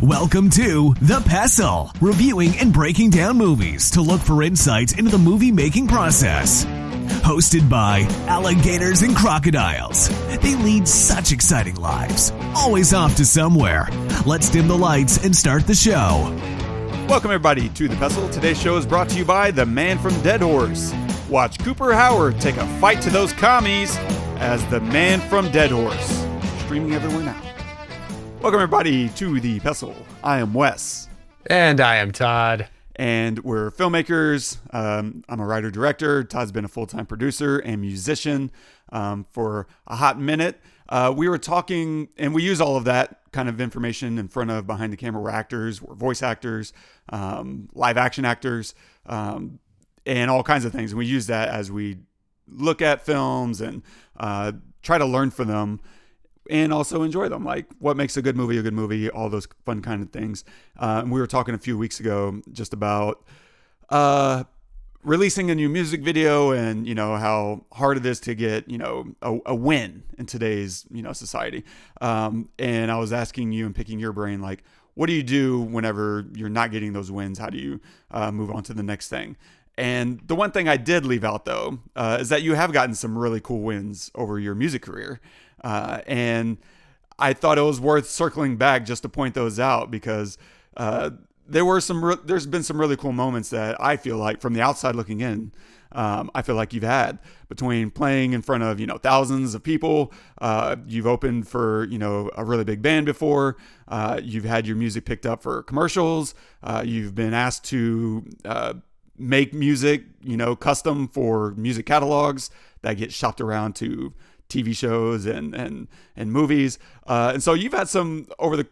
Welcome to The Pestle, reviewing and breaking down movies to look for insights into the movie-making process. Hosted by alligators and crocodiles. They lead such exciting lives, always off to somewhere. Let's dim the lights and start the show. Welcome everybody to The Pestle. Today's show is brought to you by The Man from Dead Horse. Watch Cooper Howard take a fight to those commies as The Man from Dead Horse. Streaming everywhere now. Welcome everybody to The Pestle. I am Wes. And I am Todd. And we're filmmakers. I'm a writer-director. Todd's been a full-time producer and musician for a hot minute. We were talking, and we use all of that kind of information in front of behind the camera. We're actors, we're voice actors, live action actors, and all kinds of things. And we use that as we look at films and try to learn from them and also enjoy them. Like what makes a good movie, all those fun kind of things. And we were talking a few weeks ago just about releasing a new music video and, you know, how hard it is to get, you know, a win in today's, you know, society. And I was asking you and picking your brain, like, what do you do whenever you're not getting those wins? How do you move on to the next thing? And the one thing I did leave out, though, is that you have gotten some really cool wins over your music career. And I thought it was worth circling back just to point those out because there's been some really cool moments that I feel like from the outside looking in, I feel like you've had between playing in front of, you know, thousands of people. You've opened for, you know, a really big band before. You've had your music picked up for commercials. You've been asked to make music, you know, custom for music catalogs that get shopped around to TV shows and movies. And so you've had some over the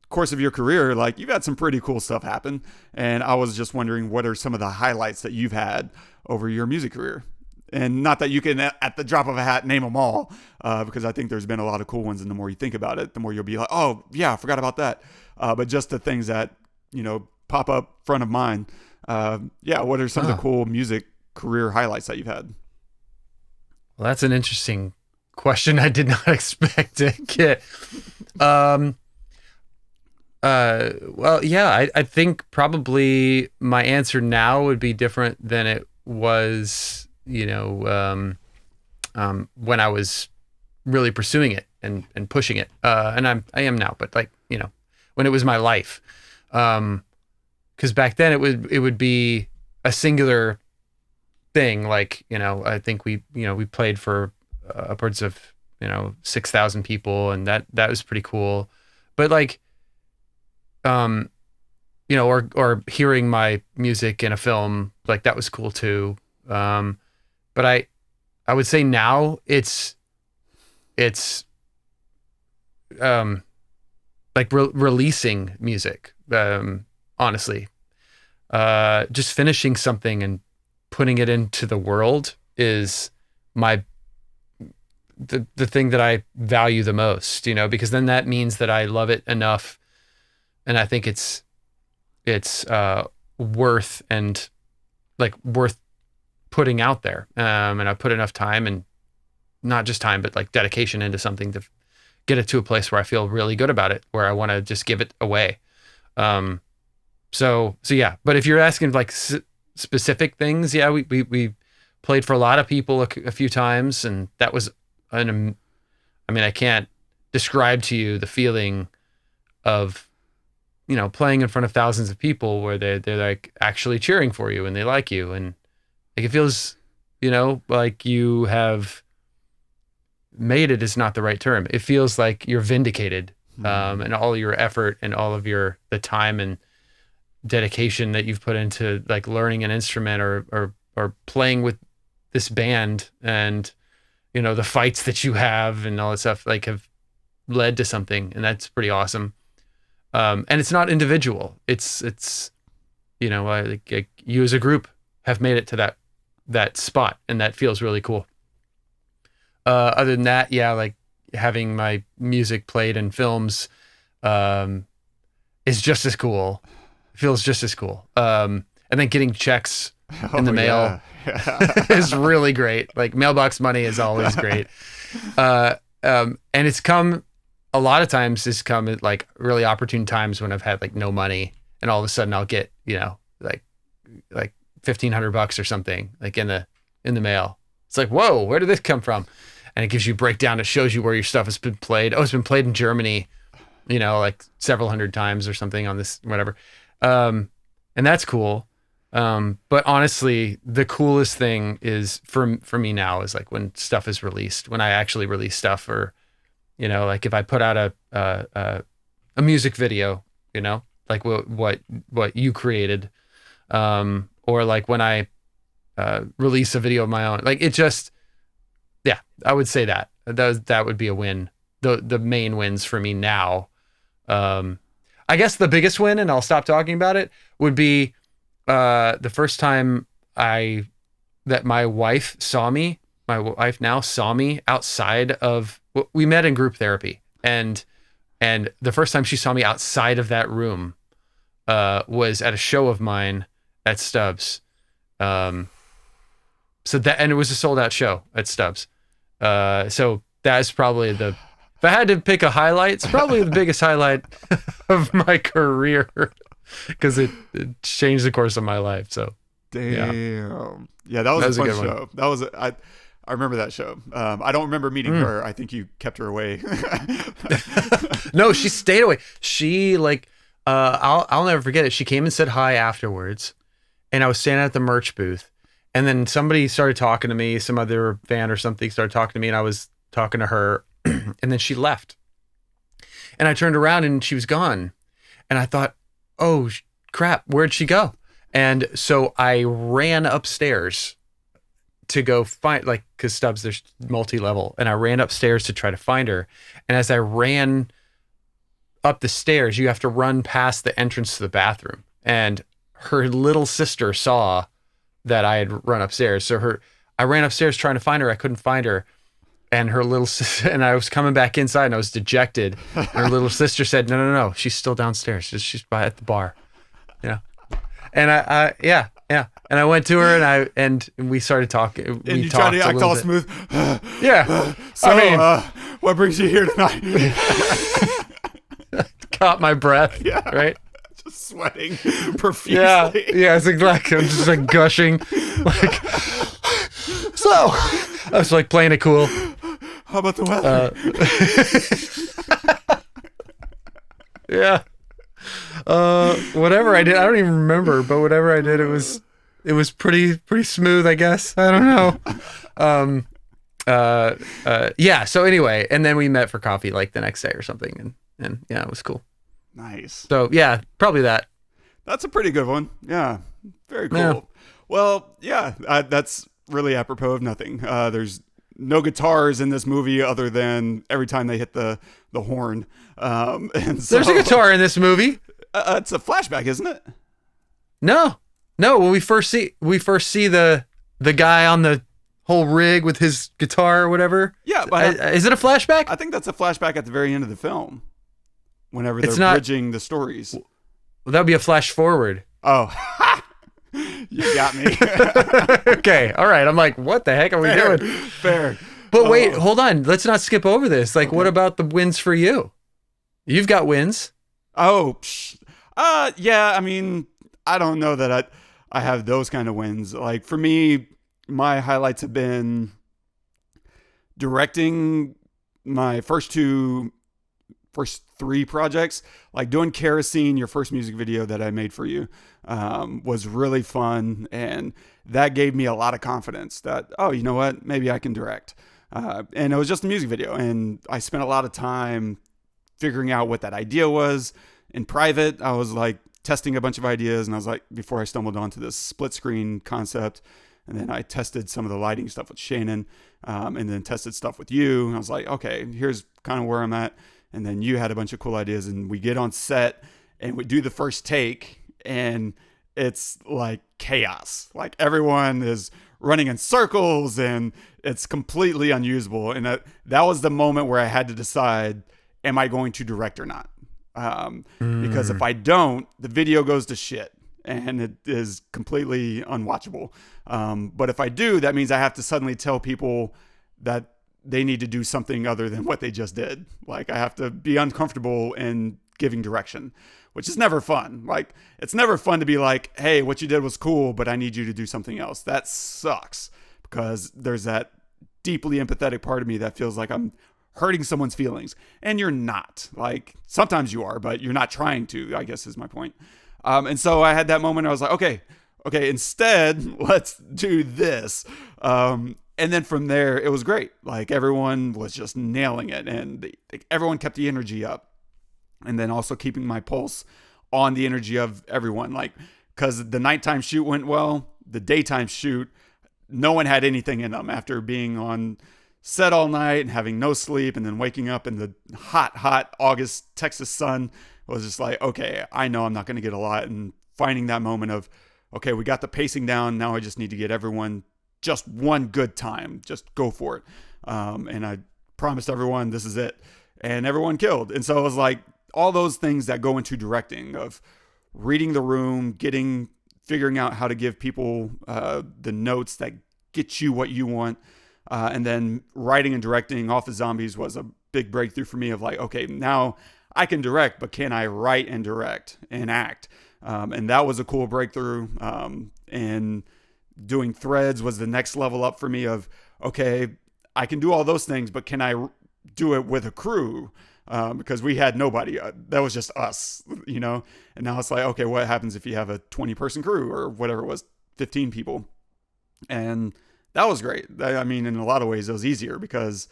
course of your career, like you've had some pretty cool stuff happen. And I was just wondering, what are some of the highlights that you've had over your music career? And not that you can, at the drop of a hat, name them all, because I think there's been a lot of cool ones. And the more you think about it, the more you'll be like, oh yeah, I forgot about that. But just the things that, you know, pop up front of mind. What are some of the cool music career highlights that you've had? Well, that's an interesting question I did not expect to get. I think probably my answer now would be different than it was, you know, when I was really pursuing it and pushing it. And I am now, but like, you know, when it was my life. Because back then it would be a singular thing. Like, you know, I think we played for upwards of, you know, 6,000 people, and that was pretty cool. But like, you know, or hearing my music in a film, like that was cool too. But I would say now it's like releasing music. Honestly, just finishing something and putting it into the world is the thing that I value the most, you know, because then that means that I love it enough, and I think it's worth putting out there. And I put enough time, and not just time, but like dedication into something to get it to a place where I feel really good about it, where I want to just give it away. So yeah, but if you're asking like specific things, yeah, we played for a lot of people a few times, and that was I mean, I can't describe to you the feeling of, you know, playing in front of thousands of people where they're like actually cheering for you and they like you, and like it feels, you know, like you have made it is not the right term. It feels like you're vindicated, and all your effort and all of the time and dedication that you've put into like learning an instrument or playing with this band, and you know the fights that you have and all that stuff like have led to something, and that's pretty awesome. And it's not individual. It's you know, like you as a group have made it to that spot, and that feels really cool. Other than that, yeah, like having my music played in films is just as cool. Feels just as cool. And then getting checks in the mail is really great. Like mailbox money is always great. And it's come a lot of times this come at like really opportune times when I've had like no money, and all of a sudden I'll get, like $1,500 or something like in the mail. It's like, whoa, where did this come from? And it gives you a breakdown. It shows you where your stuff has been played. Oh, it's been played in Germany, like several hundred times or something on this, whatever. And that's cool. But honestly, the coolest thing is for me now is like when stuff is released, when I actually release stuff, or, like if I put out a music video, like what you created, or like when I release a video of my own, like it just, yeah, I would say that would be a win. The main wins for me now. I guess the biggest win, and I'll stop talking about it, would be the first time that my wife saw me. My wife now saw me outside of. We met in group therapy, and the first time she saw me outside of that room was at a show of mine at Stubbs. And it was a sold out show at Stubbs. So that's probably if I had to pick a highlight, it's probably the biggest highlight of my career, because it changed the course of my life. So damn. Yeah, that was a fun show. That was I remember that show. I don't remember meeting her. I think you kept her away. No, she stayed away. She I'll never forget it. She came and said hi afterwards, and I was standing at the merch booth, and then somebody started talking to me. Some other fan or something started talking to me, and I was talking to her, and then she left. And I turned around and she was gone, and I thought, oh crap, where'd she go? And so I ran upstairs to go find, because Stubbs, there's multi-level, and I ran upstairs to try to find her. And as I ran up the stairs, you have to run past the entrance to the bathroom, and her little sister saw that I had run upstairs. So I ran upstairs trying to find her. I couldn't find her. And her little sister, and I was coming back inside, and I was dejected. And her little sister said, no, she's still downstairs. She's at the bar. And yeah. And I went to her, and we started talking. And you tried to act all smooth. Yeah. So, what brings you here tonight? Caught my breath. Yeah. Right. Just sweating profusely. Yeah. It's like I'm just like gushing. So I was like playing it cool. How about the weather? Yeah. Whatever I did, I don't even remember, but whatever I did, it was pretty smooth, I guess. I don't know. Yeah. So anyway, and then we met for coffee like the next day or something, and yeah, it was cool. Nice. So yeah, probably that. That's a pretty good one. Yeah. Very cool. Yeah. Well, yeah, that's really apropos of nothing. There's no guitars in this movie other than every time they hit the horn. And so, there's a guitar in this movie. It's a flashback, isn't it? No. When we first see the guy on the whole rig with his guitar or whatever. Yeah, but is it a flashback? I think that's a flashback at the very end of the film. Whenever they're bridging the stories. Well, that would be a flash forward. Oh, you got me. Okay, all right. I'm like, what the heck are we doing? Fair. But wait, hold on. Let's not skip over this. Like, what about the wins for you? You've got wins. Oh, yeah. I mean, I don't know that I have those kind of wins. Like for me, my highlights have been directing my first three projects, like doing Kerosene, your first music video that I made for you, was really fun. And that gave me a lot of confidence that, oh, you know what, maybe I can direct. And it was just a music video. And I spent a lot of time figuring out what that idea was in private. I was like testing a bunch of ideas, and I was like, before I stumbled onto this split screen concept, and then I tested some of the lighting stuff with Shannon, and then tested stuff with you. And I was like, okay, here's kind of where I'm at. And then you had a bunch of cool ideas, and we get on set and we do the first take, and it's like chaos. Like everyone is running in circles, and it's completely unusable. And that was the moment where I had to decide, am I going to direct or not? Because if I don't, the video goes to shit and it is completely unwatchable. But if I do, that means I have to suddenly tell people that they need to do something other than what they just did. Like, I have to be uncomfortable in giving direction, which is never fun. Like, it's never fun to be like, hey, what you did was cool, but I need you to do something else. That sucks, because there's that deeply empathetic part of me that feels like I'm hurting someone's feelings, and you're not. Like, sometimes you are, but you're not trying to, I guess is my point. And so I had that moment. I was like, okay, instead, let's do this. And then from there, it was great. Like, everyone was just nailing it, and everyone kept the energy up. And then also keeping my pulse on the energy of everyone. Like, because the nighttime shoot went well, the daytime shoot, no one had anything in them after being on set all night and having no sleep, and then waking up in the hot August Texas sun. Was just like, okay, I know I'm not going to get a lot. And finding that moment of, okay, we got the pacing down. Now I just need to get everyone just one good time. Just go for it. And I promised everyone this is it. And everyone killed. And so it was like all those things that go into directing, of reading the room, figuring out how to give people the notes that get you what you want. And then writing and directing Off the Zombies was a big breakthrough for me of like, okay, now I can direct, but can I write and direct and act? And that was a cool breakthrough. And doing Threads was the next level up for me of, okay, I can do all those things, but can I do it with a crew? Because we had nobody. That was just us, you know? And now it's like, okay, what happens if you have a 20-person crew or whatever it was, 15 people? And that was great. I mean, in a lot of ways, it was easier because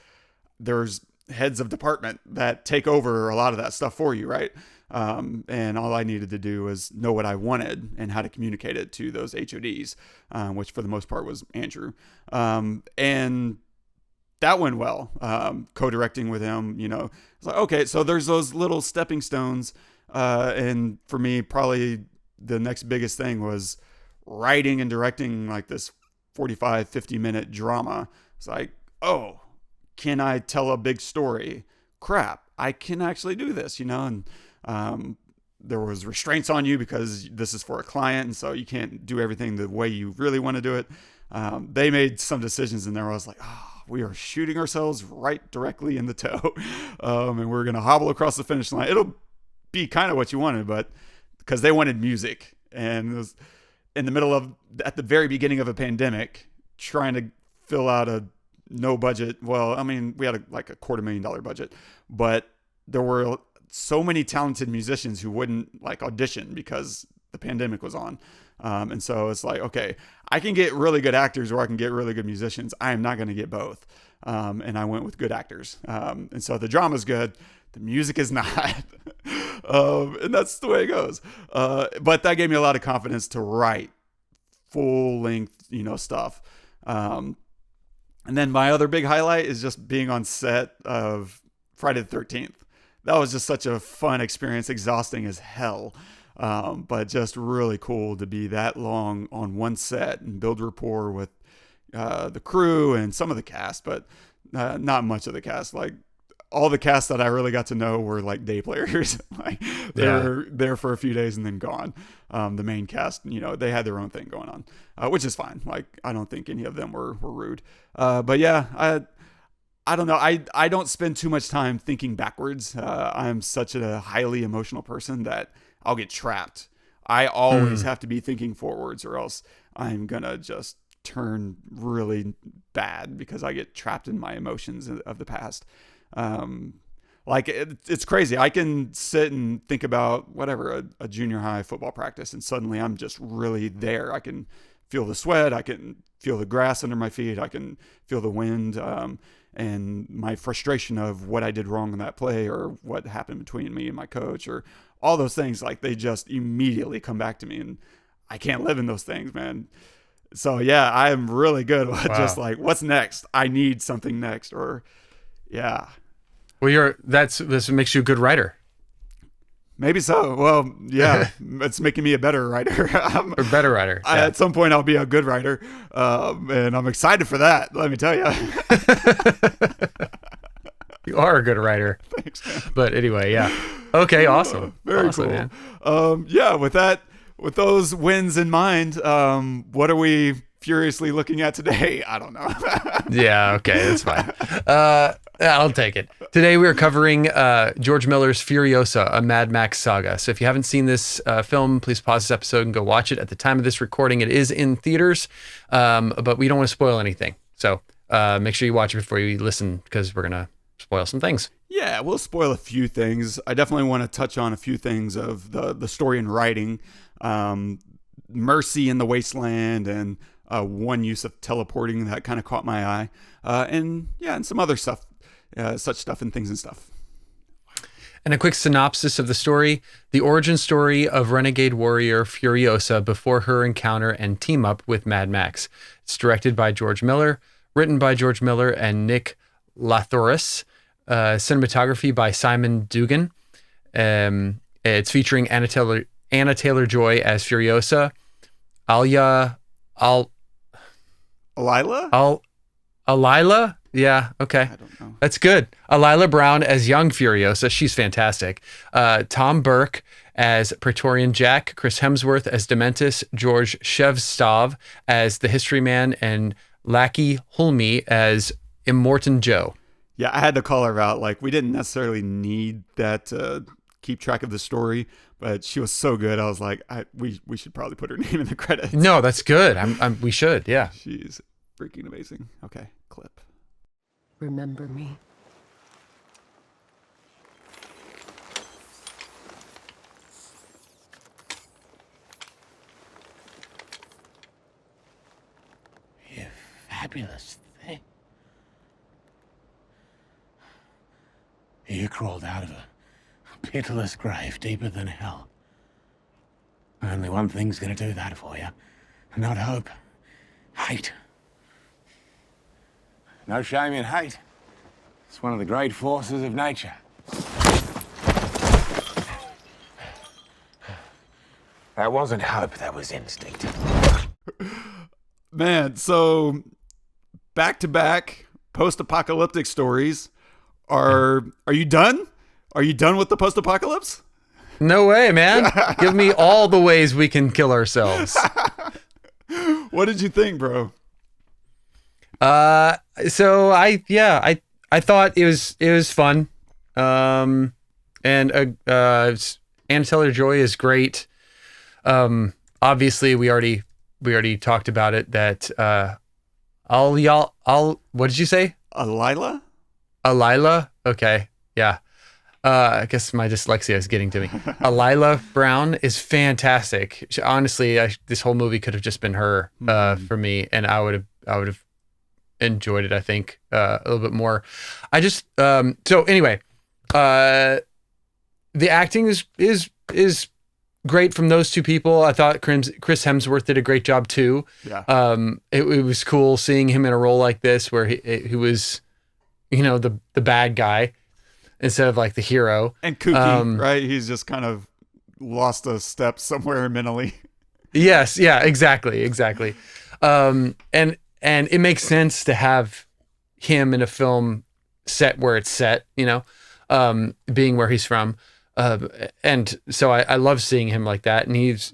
there's heads of department that take over a lot of that stuff for you, right? And all I needed to do was know what I wanted and how to communicate it to those HODs, which for the most part was Andrew. And that went well. Co-directing with him, you know, it's like, okay, so there's those little stepping stones. And for me, probably the next biggest thing was writing and directing like this 45, 50-minute drama. It's like, oh, can I tell a big story? Crap, I can actually do this, you know? And there was restraints on you because this is for a client, and so you can't do everything the way you really want to do it. They made some decisions in there where I was like, oh, we are shooting ourselves right directly in the toe. And we're going to hobble across the finish line. It'll be kind of what you wanted, but because they wanted music, and it was in the middle of, at the very beginning of a pandemic, trying to fill out a no budget. Well, I mean, we had like a $250,000 budget, but there were so many talented musicians who wouldn't like audition because the pandemic was on. And so it's like, okay, I can get really good actors or I can get really good musicians. I am not going to get both. And I went with good actors. And so the drama's good. The music is not. And that's the way it goes. But that gave me a lot of confidence to write full length, you know, stuff. And then my other big highlight is just being on set of Friday the 13th. That was just such a fun experience, exhausting as hell. But just really cool to be that long on one set and build rapport with the crew and some of the cast, but not much of the cast. Like, all the cast that I really got to know were like day players. Like, they were there for a few days and then gone. The main cast, you know, they had their own thing going on, which is fine. Like, I don't think any of them were rude. But yeah, I don't know. I don't spend too much time thinking backwards. I'm such a highly emotional person that I'll get trapped. I always have to be thinking forwards, or else I'm going to just turn really bad because I get trapped in my emotions of the past. Like, it's crazy. I can sit and think about whatever, a junior high football practice, and suddenly I'm just really there. I can feel the sweat. I can feel the grass under my feet. I can feel the wind, and my frustration of what I did wrong in that play, or what happened between me and my coach, or all those things. Like, they just immediately come back to me, and I can't live in those things, man. So yeah, I am really good at just like, what's next? I need something next, or yeah. Well, this makes you a good writer. Maybe so. Well, yeah, it's making me a better writer. Or better writer. Yeah. At some point, I'll be a good writer, and I'm excited for that. Let me tell you. You are a good writer. Thanks, man. But anyway, yeah. Okay, awesome. Very awesome, cool. Man. Yeah, with those wins in mind, what are we furiously looking at today. I don't know. Yeah, okay, that's fine. I'll take it. Today we are covering George Miller's Furiosa, a Mad Max saga. So if you haven't seen this film, please pause this episode and go watch it. At the time of this recording, it is in theaters, but we don't want to spoil anything. So make sure you watch it before you listen, because we're going to spoil some things. Yeah, we'll spoil a few things. I definitely want to touch on a few things of the story and writing. Mercy in the wasteland, and one use of teleporting that kind of caught my eye. And some other stuff, such stuff and things and stuff. And a quick synopsis of the story: the origin story of renegade warrior Furiosa before her encounter and team up with Mad Max. It's directed by George Miller, written by George Miller and Nick Lathouris. Cinematography by Simon Duggan. It's featuring Anna Taylor-Joy as Furiosa, Alyla. Yeah, okay. I don't know. That's good. Alyla Browne as young Furiosa. She's fantastic. Tom Burke as Praetorian Jack, Chris Hemsworth as Dementus, George Shevtsov as the History Man, and Lachy Hulme as Immortan Joe. Yeah, I had to call her out. Like, we didn't necessarily need that to keep track of the story, but she was so good. I was like, we should probably put her name in the credits. No, that's good. We should, yeah. She's freaking amazing. Okay, clip. Remember me? You fabulous thing. You crawled out of a pitiless grave deeper than hell. Only one thing's gonna do that for you. Not hope. Hate. No shame in hate. It's one of the great forces of nature. That wasn't hope, that was instinct. Man, so back-to-back post-apocalyptic stories. Are you done? Are you done with the post-apocalypse? No way, man. Give me all the ways we can kill ourselves. What did you think, bro? So I thought it was fun. And Anna Taylor-Joy is great. Obviously we already talked about it, that what did you say? Alyla? Okay. Yeah. I guess my dyslexia is getting to me. Alyla Browne is fantastic. Honestly, this whole movie could have just been her for me, and I would have enjoyed it, I think, a little bit more. I just so anyway, the acting is great from those two people. I thought Chris Hemsworth did a great job too. Yeah. It was cool seeing him in a role like this, where he was, the bad guy instead of like the hero. And kooky, right? He's just kind of lost a step somewhere mentally. Yes, yeah, exactly. And it makes sense to have him in a film set where it's set, being where he's from. And so I love seeing him like that. And he's,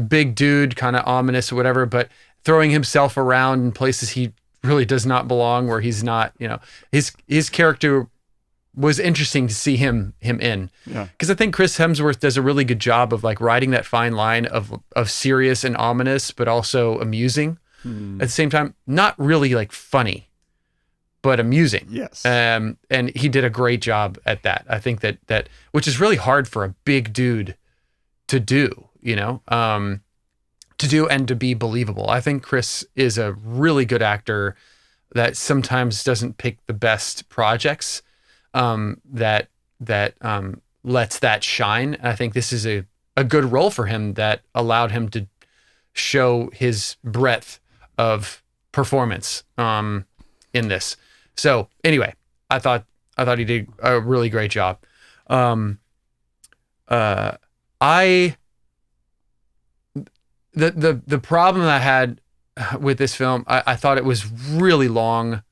big dude, kind of ominous or whatever, but throwing himself around in places he really does not belong, where he's not, his character was interesting to see him in. Yeah. Because I think Chris Hemsworth does a really good job of like riding that fine line of serious and ominous, but also amusing at the same time. Not really like funny, but amusing. Yes. And he did a great job at that. I think that which is really hard for a big dude to do, to do and to be believable. I think Chris is a really good actor that sometimes doesn't pick the best projects that lets that shine. And I think this is a good role for him that allowed him to show his breadth of performance in this. So anyway, I thought he did a really great job. The problem I had with this film, I thought it was really long,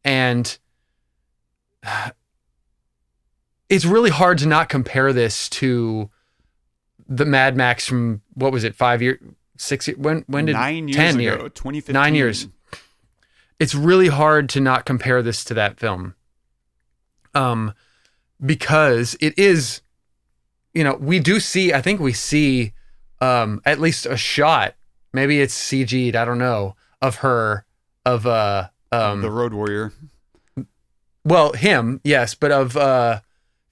and it's really hard to not compare this to the Mad Max from, what was it, 5 years? when did 9 years 10 ago, years 2015. 9 years. It's really hard to not compare this to that film. Because it is, we do see, I think we see at least a shot, maybe it's CG'd, I don't know, of her, of the Road Warrior. Well, him, yes, but of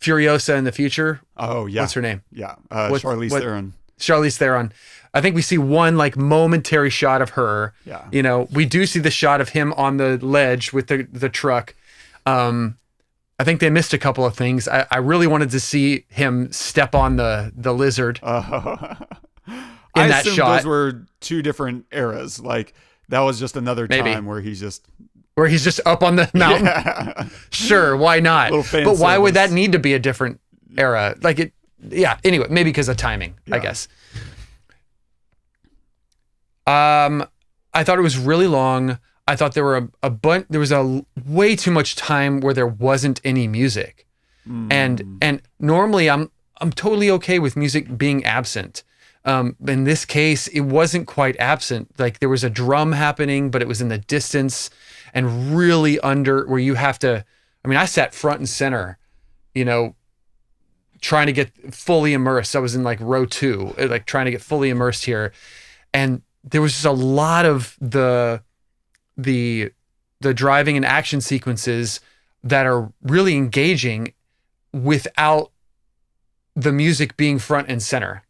Furiosa in the future. Oh, yeah. What's her name? Yeah. Charlize Theron. Charlize Theron. I think we see one like momentary shot of her. Yeah. We do see the shot of him on the ledge with the truck. I think they missed a couple of things. I really wanted to see him step on the lizard in that shot. Those were two different eras. Like that was just another time where he's just up on the mountain. Yeah. Sure, why not? But why would that need to be a different era? Like it. Yeah. Anyway, maybe because of timing, I guess. I thought it was really long. I thought there were there was a way too much time where there wasn't any music. And normally I'm totally okay with music being absent. In this case, it wasn't quite absent. Like there was a drum happening, but it was in the distance and really under where you have to, I sat front and center, trying to get fully immersed. I was in like row 2, like trying to get fully immersed here. And there was just a lot of the driving and action sequences that are really engaging without the music being front and center.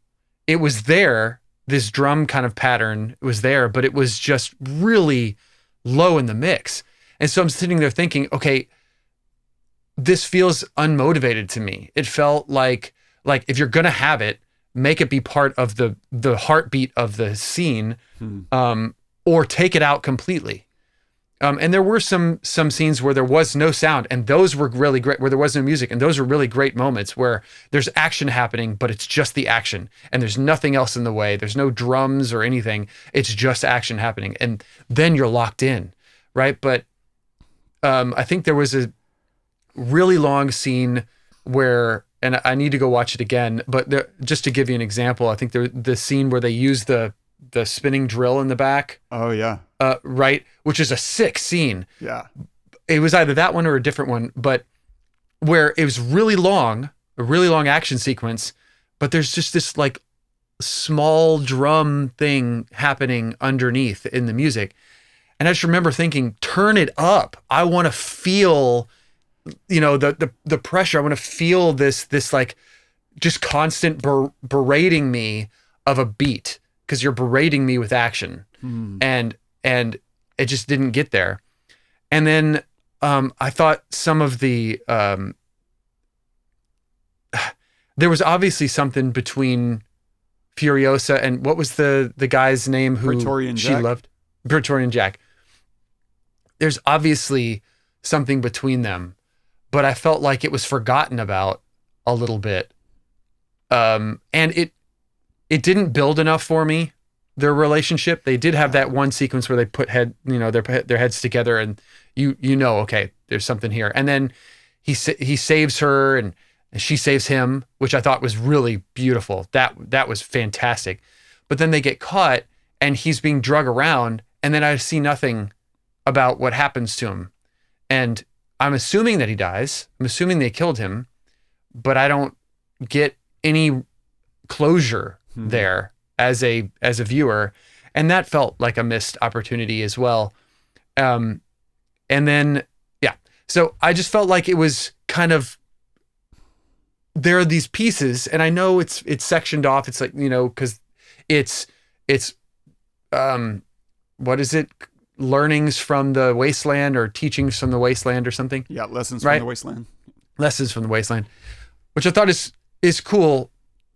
It was there, this drum kind of pattern was there, but it was just really low in the mix. And so I'm sitting there thinking, okay, this feels unmotivated to me. It felt like if you're going to have it, make it be part of the heartbeat of the scene, or take it out completely. And there were some scenes where there was no sound, and those were really great, where there was no music, and those were really great moments where there's action happening, but it's just the action, and there's nothing else in the way. There's no drums or anything. It's just action happening, and then you're locked in, right? But I think there was a really long scene where, and I need to go watch it again, but just to give you an example, I think the scene where they use the spinning drill in the back. Oh yeah. Right. Which is a sick scene. Yeah. It was either that one or a different one, but where it was a really long action sequence, but there's just this like small drum thing happening underneath in the music. And I just remember thinking, turn it up. I want to feel, the pressure. I want to feel this like just constant berating me of a beat, because you're berating me with action. And it just didn't get there. And then I thought some of the there was obviously something between Furiosa and what was the guy's name who Praetorian she Jack. loved? Praetorian Jack. There's obviously something between them, but I felt like it was forgotten about a little bit. And it didn't build enough for me, their relationship. They did have that one sequence where they put their heads together, and okay, there's something here. And then he saves her, and she saves him, which I thought was really beautiful. That was fantastic. But then they get caught, and he's being drug around, and then I see nothing about what happens to him. And I'm assuming that he dies. I'm assuming they killed him, but I don't get any closure there as a viewer, and that felt like a missed opportunity as well. And then so I just felt like it was kind of, there are these pieces, and I know it's sectioned off. It's like, because it's what is it? Learnings from the wasteland, or teachings from the wasteland, or something. Yeah, lessons from the wasteland. Lessons from the wasteland, which I thought is cool,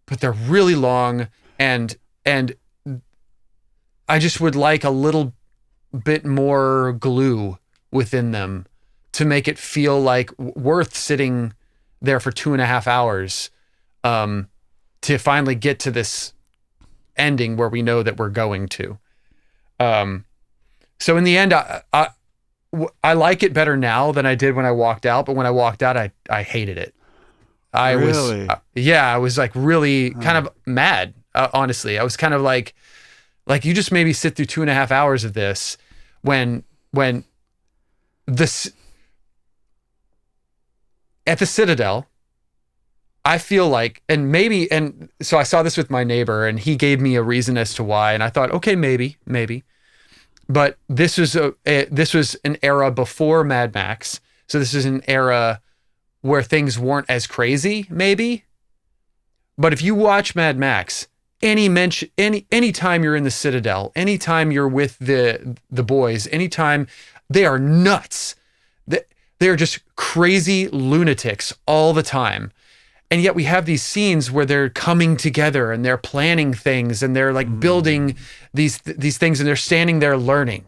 but they're really long, and I just would like a little bit more glue within them to make it feel like worth sitting there for 2.5 hours to finally get to this ending where we know that we're going to. So in the end, I like it better now than I did when I walked out. But when I walked out, I hated it. I was like really kind of mad. Honestly, I was kind of like, Like, you just maybe sit through 2.5 hours of this when this at the Citadel, I feel like, and so I saw this with my neighbor and he gave me a reason as to why. And I thought, okay, maybe, but this was an era before Mad Max. So this is an era where things weren't as crazy, maybe. But if you watch Mad Max, any time you're in the Citadel, anytime you're with the boys, anytime, they are nuts. They are just crazy lunatics all the time. And yet we have these scenes where they're coming together and they're planning things and they're like building these things, and they're standing there learning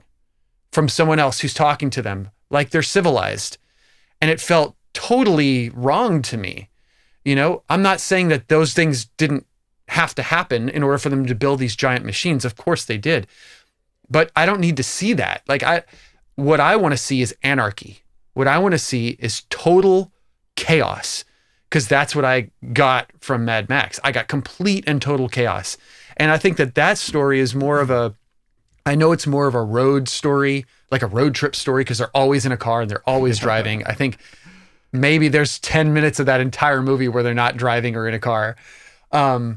from someone else who's talking to them like they're civilized. And it felt totally wrong to me. You know, I'm not saying that those things didn't have to happen in order for them to build these giant machines. Of course they did. But I don't need to see that. What I want to see is anarchy. What I want to see is total chaos, because that's what I got from Mad Max. I got complete and total chaos. And I think that story is more of I know it's more of a road story, like a road trip story, because they're always in a car and they're always driving. I think maybe there's 10 minutes of that entire movie where they're not driving or in a car. But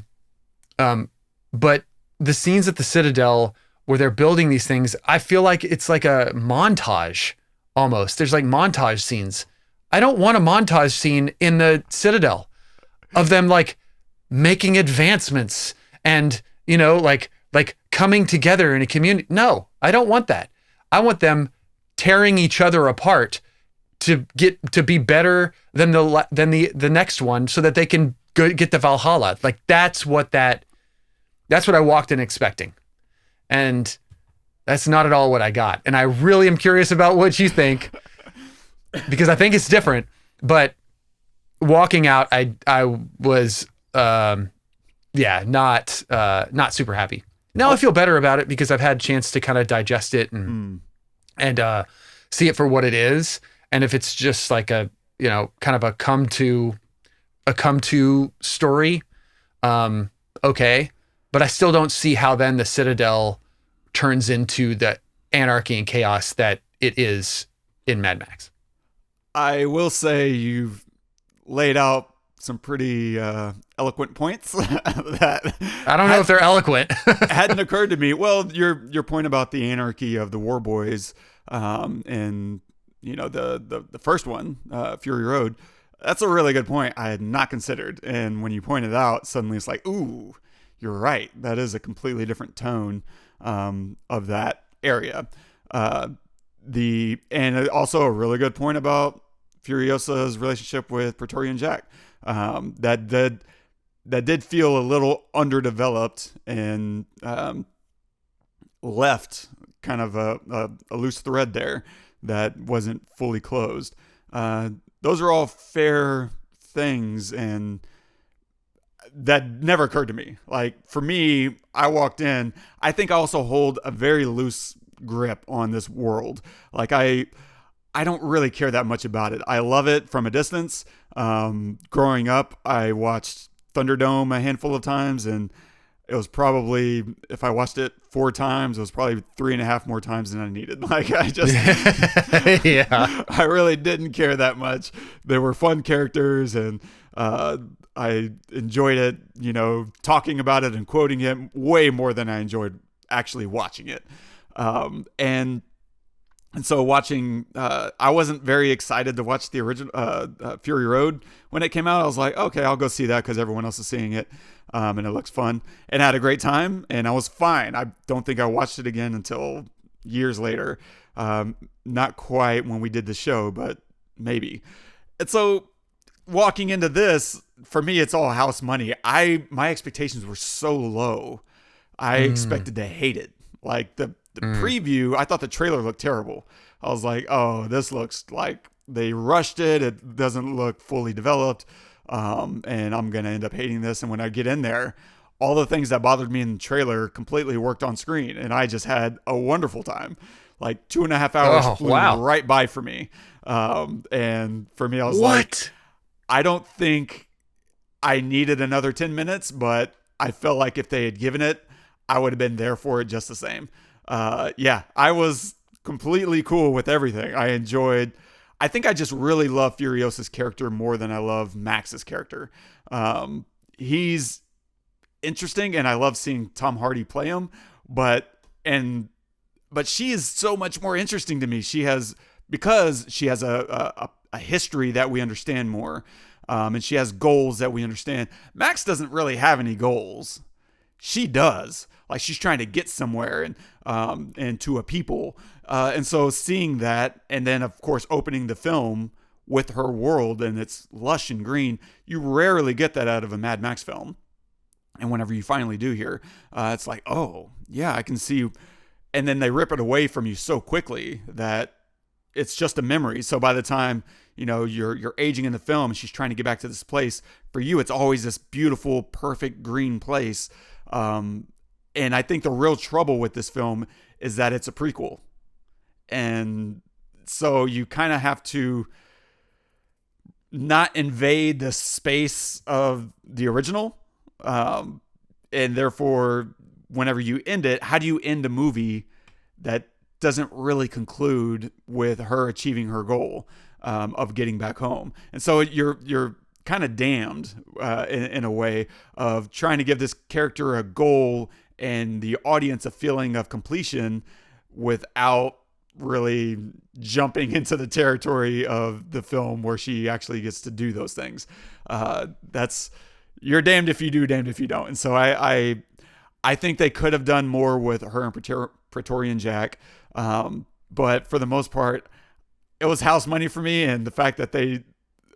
the scenes at the Citadel where they're building these things, I feel like it's like a montage almost. There's like montage scenes. I don't want a montage scene in the Citadel of them like making advancements and, you know, like coming together in a community. No, I don't want that. I want them tearing each other apart to be better than the next one, so that they can get to Valhalla. Like that's what I walked in expecting. And that's not at all what I got. And I really am curious about what you think, because I think it's different. But walking out, I was not super happy. Now I feel better about it because I've had a chance to kind of digest it and see it for what it is. And if it's just like a, you know, kind of a come to story, okay. But I still don't see how then the Citadel turns into the anarchy and chaos that it is in Mad Max. I will say you've laid out some pretty eloquent points that I don't know if they're eloquent. hadn't occurred to me. Well, your point about the anarchy of the War Boys, and you know the first one, Fury Road. That's a really good point. I had not considered, and when you pointed it out, suddenly it's like, ooh, you're right. That is a completely different tone of that area. And also a really good point about Furiosa's relationship with Praetorian Jack. That did feel a little underdeveloped and left kind of a loose thread there that wasn't fully closed. Those are all fair things, and that never occurred to me. Like for me, I walked in, I think I also hold a very loose grip on this world. Like I don't really care that much about it. I love it from a distance. Growing up, I watched Thunderdome a handful of times, and it was probably, if I watched it 4 times, it was probably 3.5 more times than I needed. Like I just, yeah, I really didn't care that much. They were fun characters, and I enjoyed it, you know, talking about it and quoting him way more than I enjoyed actually watching it. And so watching, I wasn't very excited to watch the original Fury Road when it came out. I was like, okay, I'll go see that because everyone else is seeing it, and it looks fun. And I had a great time, and I was fine. I don't think I watched it again until years later. Not quite when we did the show, but maybe. And so walking into this, for me, it's all house money. My expectations were so low. I expected to hate it. Like the preview, I thought the trailer looked terrible. I was like, oh, this looks like they rushed it. It doesn't look fully developed. And I'm going to end up hating this. And when I get in there, all the things that bothered me in the trailer completely worked on screen. And I just had a wonderful time. Like 2.5 hours flew right by for me. And for me, I was like, I don't think I needed another 10 minutes, but I felt like if they had given it, I would have been there for it just the same. Yeah, I was completely cool with everything. I think I just really love Furiosa's character more than I love Max's character. He's interesting, and I love seeing Tom Hardy play him, but she is so much more interesting to me. Because she has a history that we understand more, and she has goals that we understand. Max doesn't really have any goals. She does. Like, she's trying to get somewhere and to a people. And so seeing that, and then of course opening the film with her world and it's lush and green, you rarely get that out of a Mad Max film. And whenever you finally do here, it's like, oh yeah, I can see. And then they rip it away from you so quickly that it's just a memory. So by the time, you're aging in the film and she's trying to get back to this place, for you, it's always this beautiful, perfect green place. And I think the real trouble with this film is that it's a prequel. And so you kind of have to not invade the space of the original. And therefore, whenever you end it, how do you end a movie that doesn't really conclude with her achieving her goal of getting back home? And so you're kind of damned in a way of trying to give this character a goal and the audience a feeling of completion without really jumping into the territory of the film where she actually gets to do those things. You're damned if you do, damned if you don't. And so I think they could have done more with her and Praetorian Jack. But for the most part, it was house money for me. And the fact that it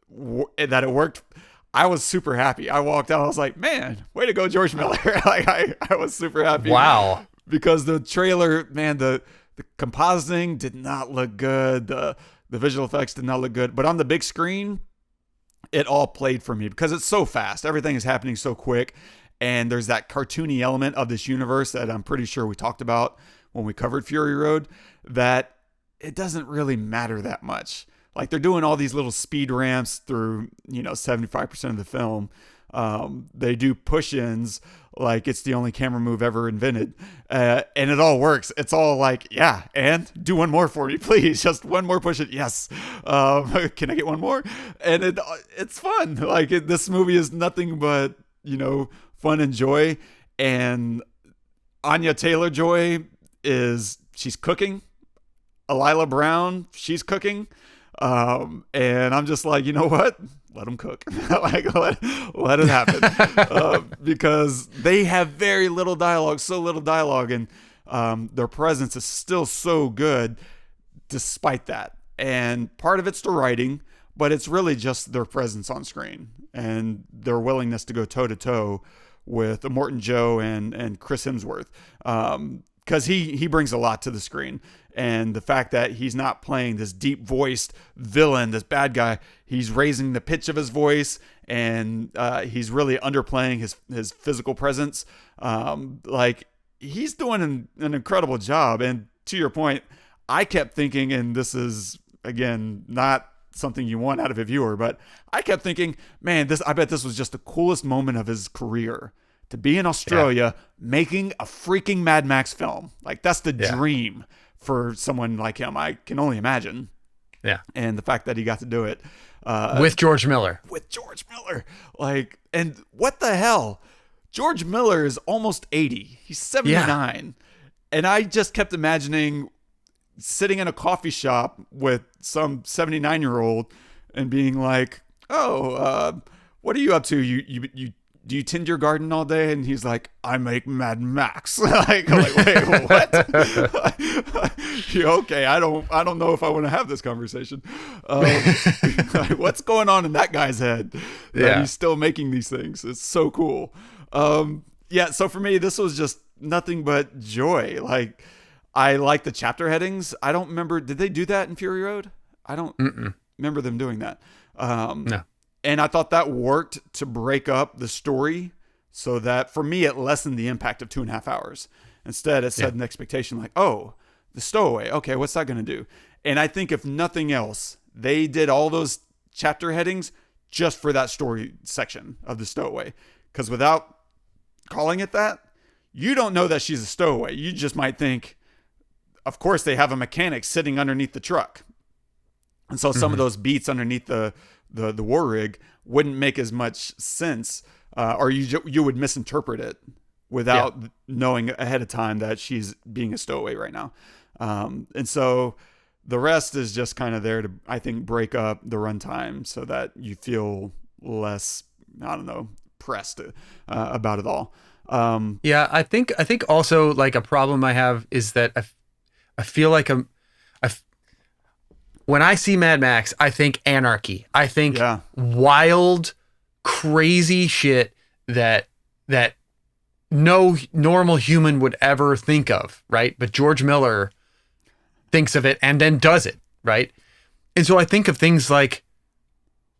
worked, I was super happy. I walked out, I was like, man, way to go, George Miller. I was super happy. Wow. Because the trailer, man, the compositing did not look good. The visual effects did not look good. But on the big screen, it all played for me because it's so fast. Everything is happening so quick. And there's that cartoony element of this universe that I'm pretty sure we talked about when we covered Fury Road, that it doesn't really matter that much. Like, they're doing all these little speed ramps through, 75% of the film. They do push-ins like it's the only camera move ever invented. And it all works. It's all like, yeah, and do one more for me, please. Just one more push it. Yes. Can I get one more? And it's fun. Like, this movie is nothing but, fun and joy. And Anya Taylor-Joy she's cooking. Alyla Browne, she's cooking. And I'm just like, you know what? Let them cook. Like, let it happen. Because they have very little dialogue, so little dialogue, and their presence is still so good despite that. And part of it's the writing, but it's really just their presence on screen and their willingness to go toe to toe with Immortan Joe and Chris Hemsworth. Because he brings a lot to the screen. And the fact that he's not playing this deep-voiced villain, this bad guy, he's raising the pitch of his voice, and he's really underplaying his physical presence. Like, he's doing an incredible job. And to your point, I kept thinking, and this is, again, not something you want out of a viewer, but I kept thinking, man, I bet this was just the coolest moment of his career. To be in Australia making a freaking Mad Max film. Like, that's the dream for someone like him. I can only imagine. Yeah. And the fact that he got to do it. With George Miller. With George Miller. Like, and what the hell? George Miller is almost 80. He's 79. Yeah. And I just kept imagining sitting in a coffee shop with some 79-year-old and being like, oh, what are you up to? You do you tend your garden all day? And he's like, I make Mad Max. like, wait, what? Okay, I don't know if I want to have this conversation. Like, what's going on in that guy's head that he's still making these things? It's so cool. So for me, this was just nothing but joy. Like, I like the chapter headings. I don't remember, did they do that in Fury Road? I don't remember them doing that. No. And I thought that worked to break up the story so that, for me, it lessened the impact of 2.5 hours. Instead, it set an expectation like, oh, the stowaway. Okay, what's that going to do? And I think if nothing else, they did all those chapter headings just for that story section of the stowaway. Because without calling it that, you don't know that she's a stowaway. You just might think, of course, they have a mechanic sitting underneath the truck. And so some of those beats underneath the war rig wouldn't make as much sense, or you would misinterpret it without knowing ahead of time that she's being a stowaway right now. And so the rest is just kind of there to, I think, break up the runtime so that you feel less, I don't know, pressed about it all. I think also like a problem I have is that I feel like when I see Mad Max, I think anarchy. I think wild, crazy shit that no normal human would ever think of, right? But George Miller thinks of it and then does it, right? And so I think of things like,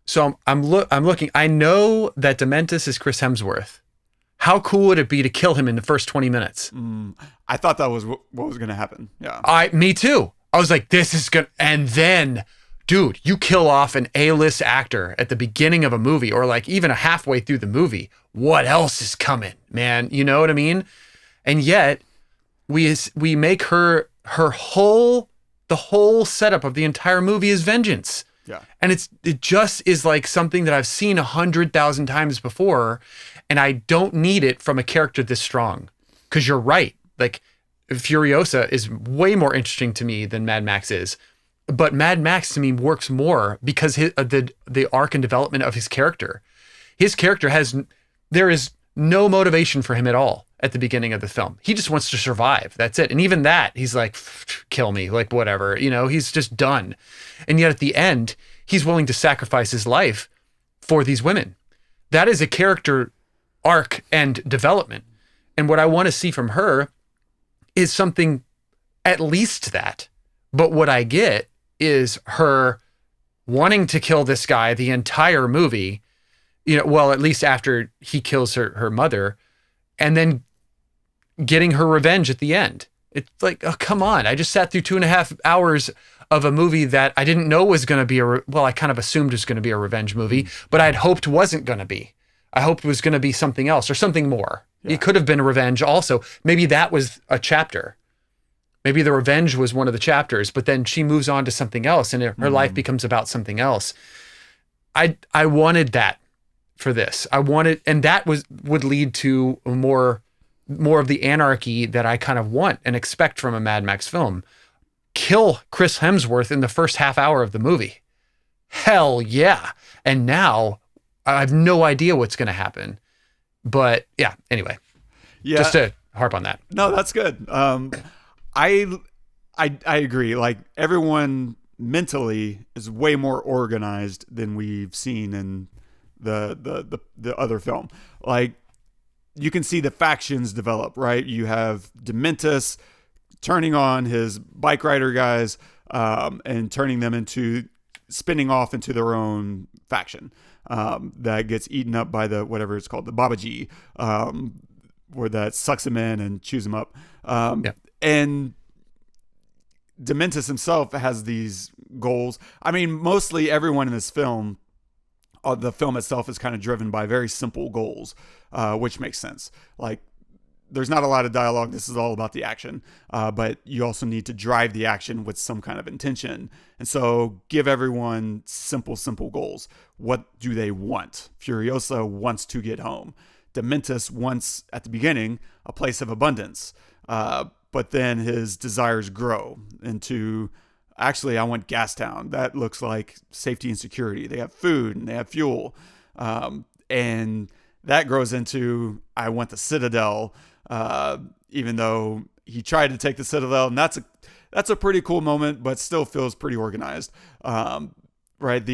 so I'm looking, I know that Dementus is Chris Hemsworth. How cool would it be to kill him in the first 20 minutes? I thought that was what was going to happen. Yeah. Me too. I was like, this is good. And then, dude, you kill off an A-list actor at the beginning of a movie or like even halfway through the movie. What else is coming, man? You know what I mean? And yet we make the whole setup of the entire movie is vengeance. Yeah. And it just is like something that I've seen 100,000 times before. And I don't need it from a character this strong. Cause you're right. Like, Furiosa is way more interesting to me than Mad Max is, but Mad Max to me works more because the arc and development of his character. His character there is no motivation for him at all at the beginning of the film. He just wants to survive. That's it. And even that, he's like, kill me, like whatever. You know, he's just done. And yet at the end, he's willing to sacrifice his life for these women. That is a character arc and development. And what I want to see from her is something at least that. But what I get is her wanting to kill this guy the entire movie, you know, well, at least after he kills her mother, and then getting her revenge at the end. It's like, oh, come on. I just sat through 2.5 hours of a movie that I didn't know was going to be I kind of assumed was going to be a revenge movie, but I'd hoped wasn't going to be. I hoped it was going to be something else or something more. Yeah. It could have been a revenge also. Maybe that was a chapter. Maybe the revenge was one of the chapters, but then she moves on to something else and her life becomes about something else. I wanted that for this. And that would lead to more of the anarchy that I kind of want and expect from a Mad Max film. Kill Chris Hemsworth in the first half hour of the movie. Hell yeah. And now I have no idea what's going to happen. But yeah, anyway, just to harp on that. No, that's good. I agree. Like, everyone mentally is way more organized than we've seen in the other film. Like, you can see the factions develop, right? You have Dementus turning on his bike rider guys, and turning them spinning off into their own faction. That gets eaten up by whatever it's called, the Babaji, where that sucks him in and chews him up. And Dementus himself has these goals. I mean, mostly everyone in this film, the film itself is kind of driven by very simple goals, which makes sense. Like, there's not a lot of dialogue. This is all about the action. But you also need to drive the action with some kind of intention. And so give everyone simple goals. What do they want? Furiosa wants to get home. Dementus wants, at the beginning, a place of abundance. But then his desires grow into, actually, I want Gastown. That looks like safety and security. They have food and they have fuel. And that grows into, I want the Citadel. Even though he tried to take the Citadel, and that's a pretty cool moment, but still feels pretty organized. Right.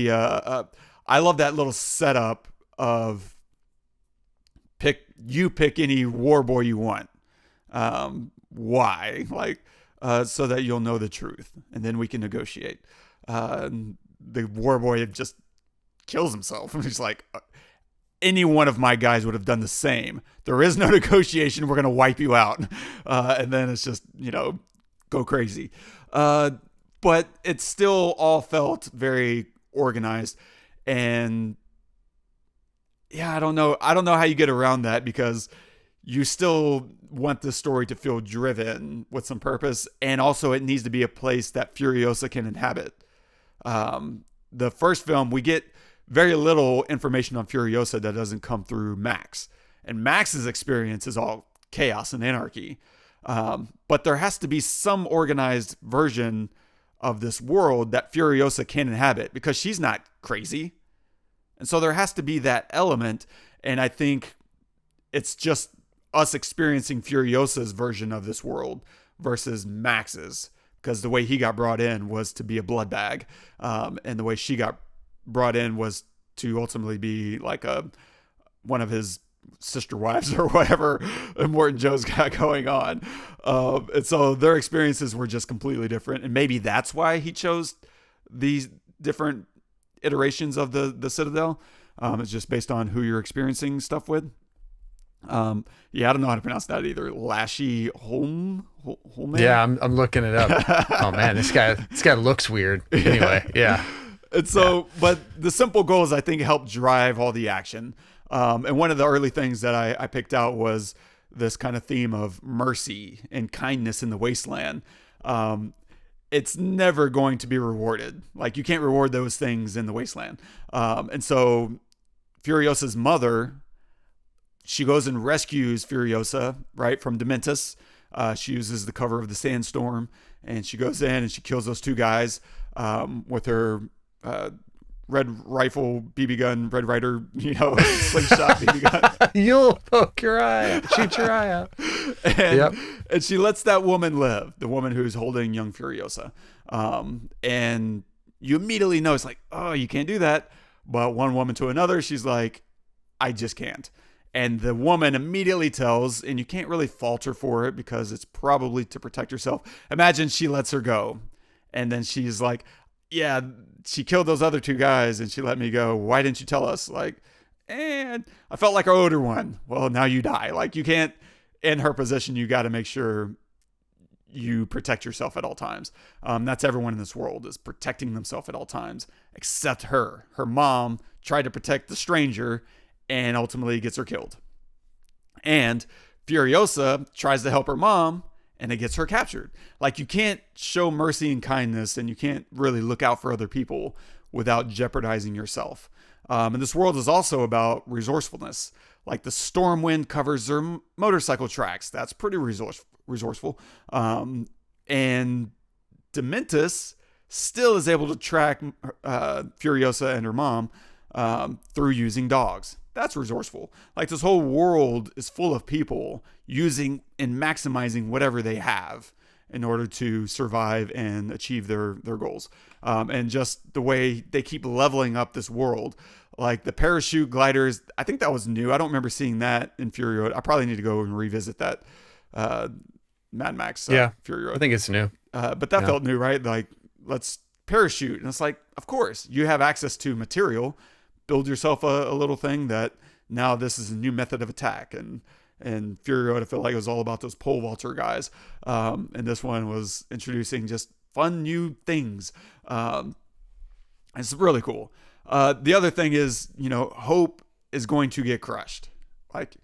I love that little setup of pick any war boy you want. Why? Like, so that you'll know the truth and then we can negotiate. The war boy just kills himself. He's like, any one of my guys would have done the same. There is no negotiation. We're going to wipe you out. And then it's just, go crazy. But it still all felt very organized. And yeah, I don't know how you get around that, because you still want the story to feel driven with some purpose. And also it needs to be a place that Furiosa can inhabit. The first film, we get very little information on Furiosa that doesn't come through Max. And Max's experience is all chaos and anarchy. But there has to be some organized version of this world that Furiosa can inhabit, because she's not crazy. And so there has to be that element. And I think it's just us experiencing Furiosa's version of this world versus Max's, because the way he got brought in was to be a blood bag. And the way she got brought in was to ultimately be like one of his sister wives or whatever Immortan Joe's got going on. And so their experiences were just completely different. And maybe that's why he chose these different iterations of the Citadel. It's just based on who you're experiencing stuff with. I don't know how to pronounce that either. Lachy Hulme? Yeah, I'm looking it up. Oh man, this guy looks weird. Anyway, yeah. And so, but the simple goals, I think, help drive all the action. And one of the early things that I picked out was this kind of theme of mercy and kindness in the wasteland. It's never going to be rewarded. Like, you can't reward those things in the wasteland. And so Furiosa's mother, she goes and rescues Furiosa, right, from Dementus. She uses the cover of the sandstorm, and she goes in and she kills those two guys with her red rifle, BB gun, Red Ryder, slingshot BB gun. You'll poke your eye out, shoot your eye out. And she lets that woman live, the woman who's holding young Furiosa. And you immediately know, it's like, oh, you can't do that. But one woman to another, she's like, I just can't. And the woman immediately tells, and you can't really fault her for it because it's probably to protect herself. Imagine she lets her go. And then she's like, yeah, she killed those other two guys and she let me go. Why didn't you tell us? Like, and I felt like I owed her one. Well, now you die. Like, you can't, in her position, you got to make sure you protect yourself at all times. That's everyone in this world is protecting themselves at all times, except her. Her mom tried to protect the stranger and ultimately gets her killed. And Furiosa tries to help her mom, and it gets her captured. Like, you can't show mercy and kindness, and you can't really look out for other people without jeopardizing yourself. And this world is also about resourcefulness. Like, the storm wind covers their motorcycle tracks. That's pretty resourceful. And Dementus still is able to track Furiosa and her mom through using dogs. That's resourceful. Like, this whole world is full of people using and maximizing whatever they have in order to survive and achieve their goals. And just the way they keep leveling up this world. Like, the parachute gliders, I think that was new. I don't remember seeing that in Fury Road. I probably need to go and revisit that Mad Max Fury Road. I think it's new. But that felt new, right? Like, let's parachute. And it's like, of course, you have access to material. Build yourself a little thing that now this is a new method of attack. And Fury Road, I feel like it was all about those pole vaulter guys. And this one was introducing just fun new things. It's really cool. The other thing is, hope is going to get crushed. Like,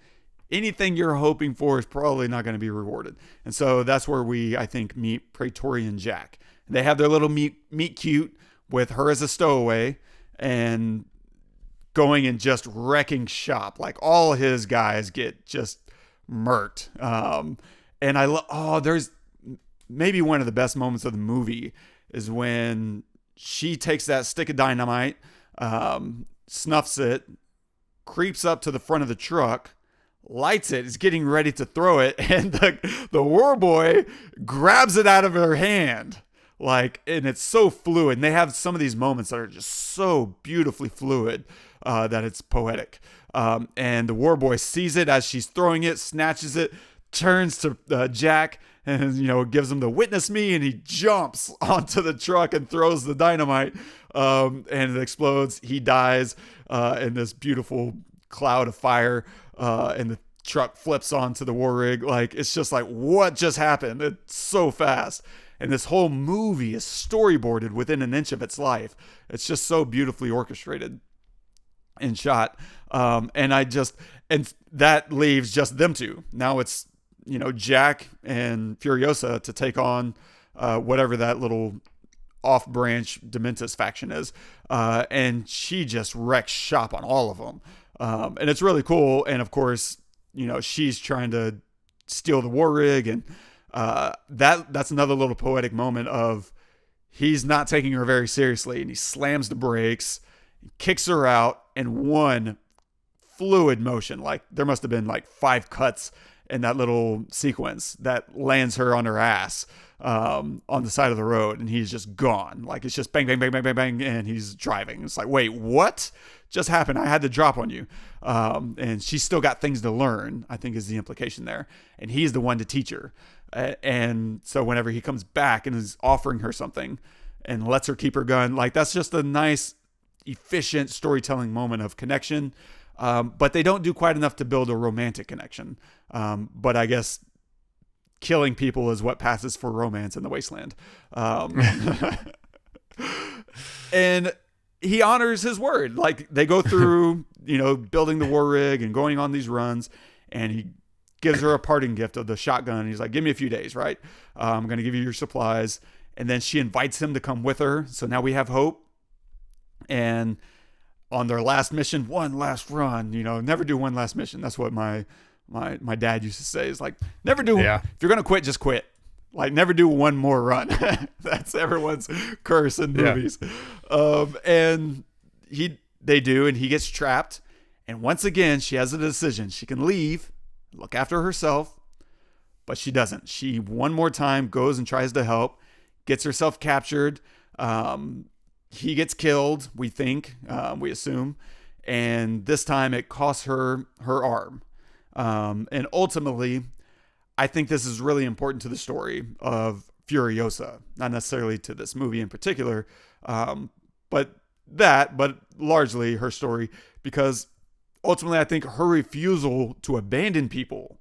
anything you're hoping for is probably not going to be rewarded. And so that's where we, I think, meet Praetorian Jack. They have their little meet cute with her as a stowaway and going and just wrecking shop. Like, all his guys get just murked. And there's maybe one of the best moments of the movie is when she takes that stick of dynamite, snuffs it, creeps up to the front of the truck, lights it, is getting ready to throw it, and the war boy grabs it out of her hand. Like, and it's so fluid. And they have some of these moments that are just so beautifully fluid that it's poetic. And the war boy sees it as she's throwing it, snatches it, turns to Jack, and gives him the witness me, and he jumps onto the truck and throws the dynamite, and it explodes. He dies in this beautiful cloud of fire, and the truck flips onto the war rig. Like, it's just like, what just happened? It's so fast. And this whole movie is storyboarded within an inch of its life. It's just so beautifully orchestrated and shot. And And that leaves just them two. Now it's, Jack and Furiosa to take on whatever that little off-branch Dementus faction is. And she just wrecks shop on all of them. And it's really cool. And of course, she's trying to steal the war rig. And that's another little poetic moment of he's not taking her very seriously. And he slams the brakes, kicks her out in one fluid motion. Like there must have been like 5 cuts in that little sequence that lands her on her ass on the side of the road, and he's just gone. Like it's just bang, bang, bang, bang, bang, bang, and he's driving. It's like, wait, what just happened? I had to drop on you. And she's still got things to learn, I think is the implication there. And he's the one to teach her. And so whenever he comes back and is offering her something and lets her keep her gun, like that's just a nice, efficient storytelling moment of connection. But they don't do quite enough to build a romantic connection. But I guess killing people is what passes for romance in the wasteland. And he honors his word. Like they go through, building the war rig and going on these runs, and he gives her a parting gift of the shotgun. He's like, give me a few days, right? I'm going to give you your supplies. And then she invites him to come with her. So now we have hope. And on their last mission, one last run, never do one last mission. That's what my dad used to say, is like, never do, if you're going to quit, just quit. Like never do one more run. That's everyone's curse in movies. And they do, and he gets trapped. And once again, she has a decision. She can leave, look after herself, but she doesn't. She one more time goes and tries to help, gets herself captured. He gets killed, we think, we assume. And this time it costs her her arm. And ultimately, I think this is really important to the story of Furiosa, not necessarily to this movie in particular, but largely her story, because ultimately I think her refusal to abandon people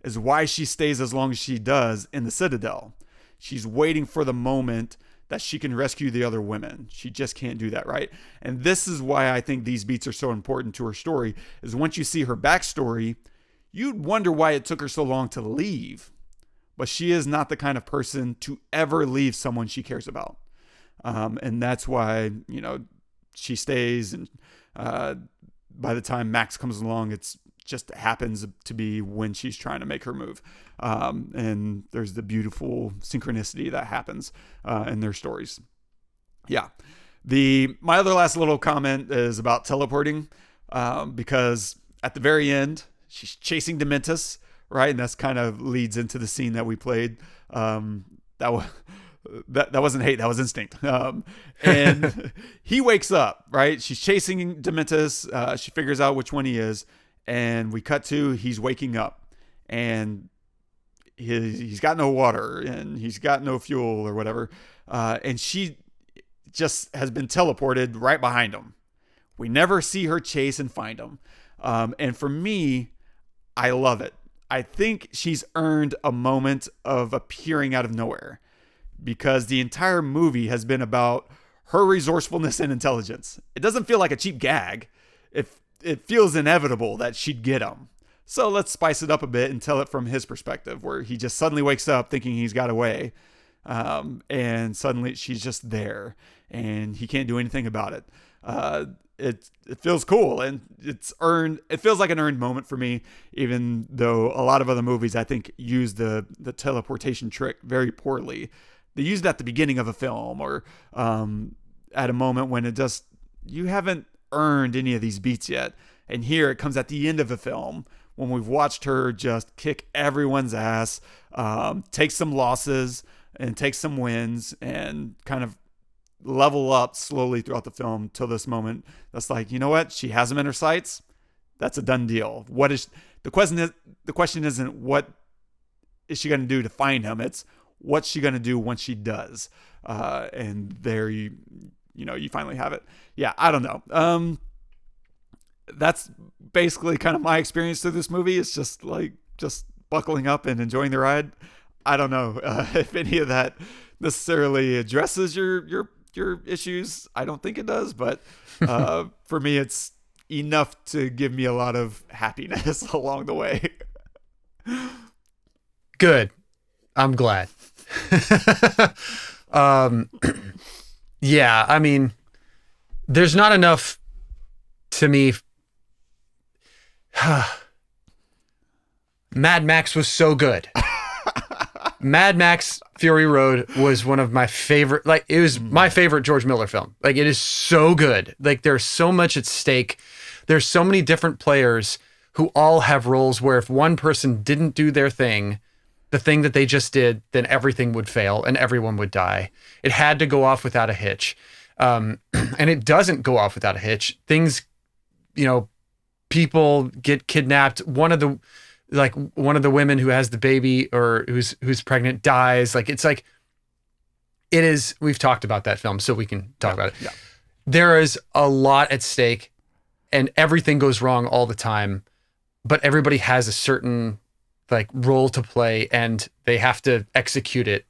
is why she stays as long as she does in the Citadel. She's waiting for the moment that she can rescue the other women. She just can't do that, right? And this is why I think these beats are so important to her story, is once you see her backstory, you'd wonder why it took her so long to leave. But she is not the kind of person to ever leave someone she cares about. And that's why, she stays. And by the time Max comes along, it's just happens to be when she's trying to make her move. And there's the beautiful synchronicity that happens in their stories. Yeah. My other last little comment is about teleporting, because at the very end, she's chasing Dementus, right? And that's kind of leads into the scene that we played. That wasn't hate, that was instinct. And he wakes up, right? She's chasing Dementus. She figures out which one he is. And we cut to, he's waking up, and he's got no water, and he's got no fuel or whatever. And she just has been teleported right behind him. We never see her chase and find him. And for me, I love it. I think she's earned a moment of appearing out of nowhere, because the entire movie has been about her resourcefulness and intelligence. It doesn't feel like a cheap gag. It feels inevitable that she'd get him. So let's spice it up a bit and tell it from his perspective, where he just suddenly wakes up thinking he's got away. And suddenly she's just there, and he can't do anything about it. It feels cool, and it feels like an earned moment for me, even though a lot of other movies, I think, use the teleportation trick very poorly. They use it at the beginning of a film, or at a moment when you haven't earned any of these beats yet. And here it comes at the end of a film, when we've watched her just kick everyone's ass, take some losses and take some wins, and kind of level up slowly throughout the film till this moment. That's like, you know what? She has him in her sights. That's a done deal. What is the question? The question isn't what is she going to do to find him? It's what's she going to do once she does. And there you finally have it. Yeah, I don't know. That's basically kind of my experience through this movie. It's just buckling up and enjoying the ride. I don't know if any of that necessarily addresses your issues. I don't think it does, but for me, it's enough to give me a lot of happiness along the way. Good. I'm glad. Yeah, I mean, there's not enough to me. Mad Max was so good. Mad Max Fury Road was one of my favorite, like it was my favorite George Miller film. Like it is so good. Like there's so much at stake. There's so many different players who all have roles where if one person didn't do their thing, the thing that they just did, then everything would fail and everyone would die. It had to go off without a hitch. And it doesn't go off without a hitch. Things, people get kidnapped. One of the women who has the baby or who's pregnant dies. Like, it's like, it is, we've talked about that film, so we can talk about it. Yeah. There is a lot at stake and everything goes wrong all the time, but everybody has a certain like role to play and they have to execute it.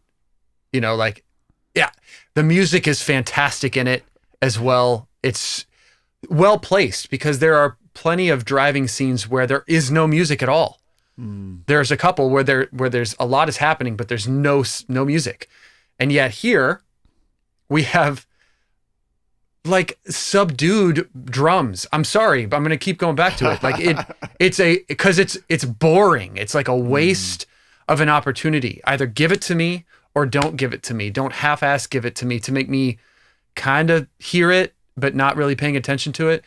The music is fantastic in it as well. It's well placed because there are plenty of driving scenes where there is no music at all. There's a couple where there's a lot is happening, but there's no music. And yet here we have like subdued drums. I'm sorry, but I'm going to keep going back to it. Like it's boring. It's like a waste of an opportunity. Either give it to me or don't give it to me. Don't half-ass give it to me to make me kind of hear it, but not really paying attention to it.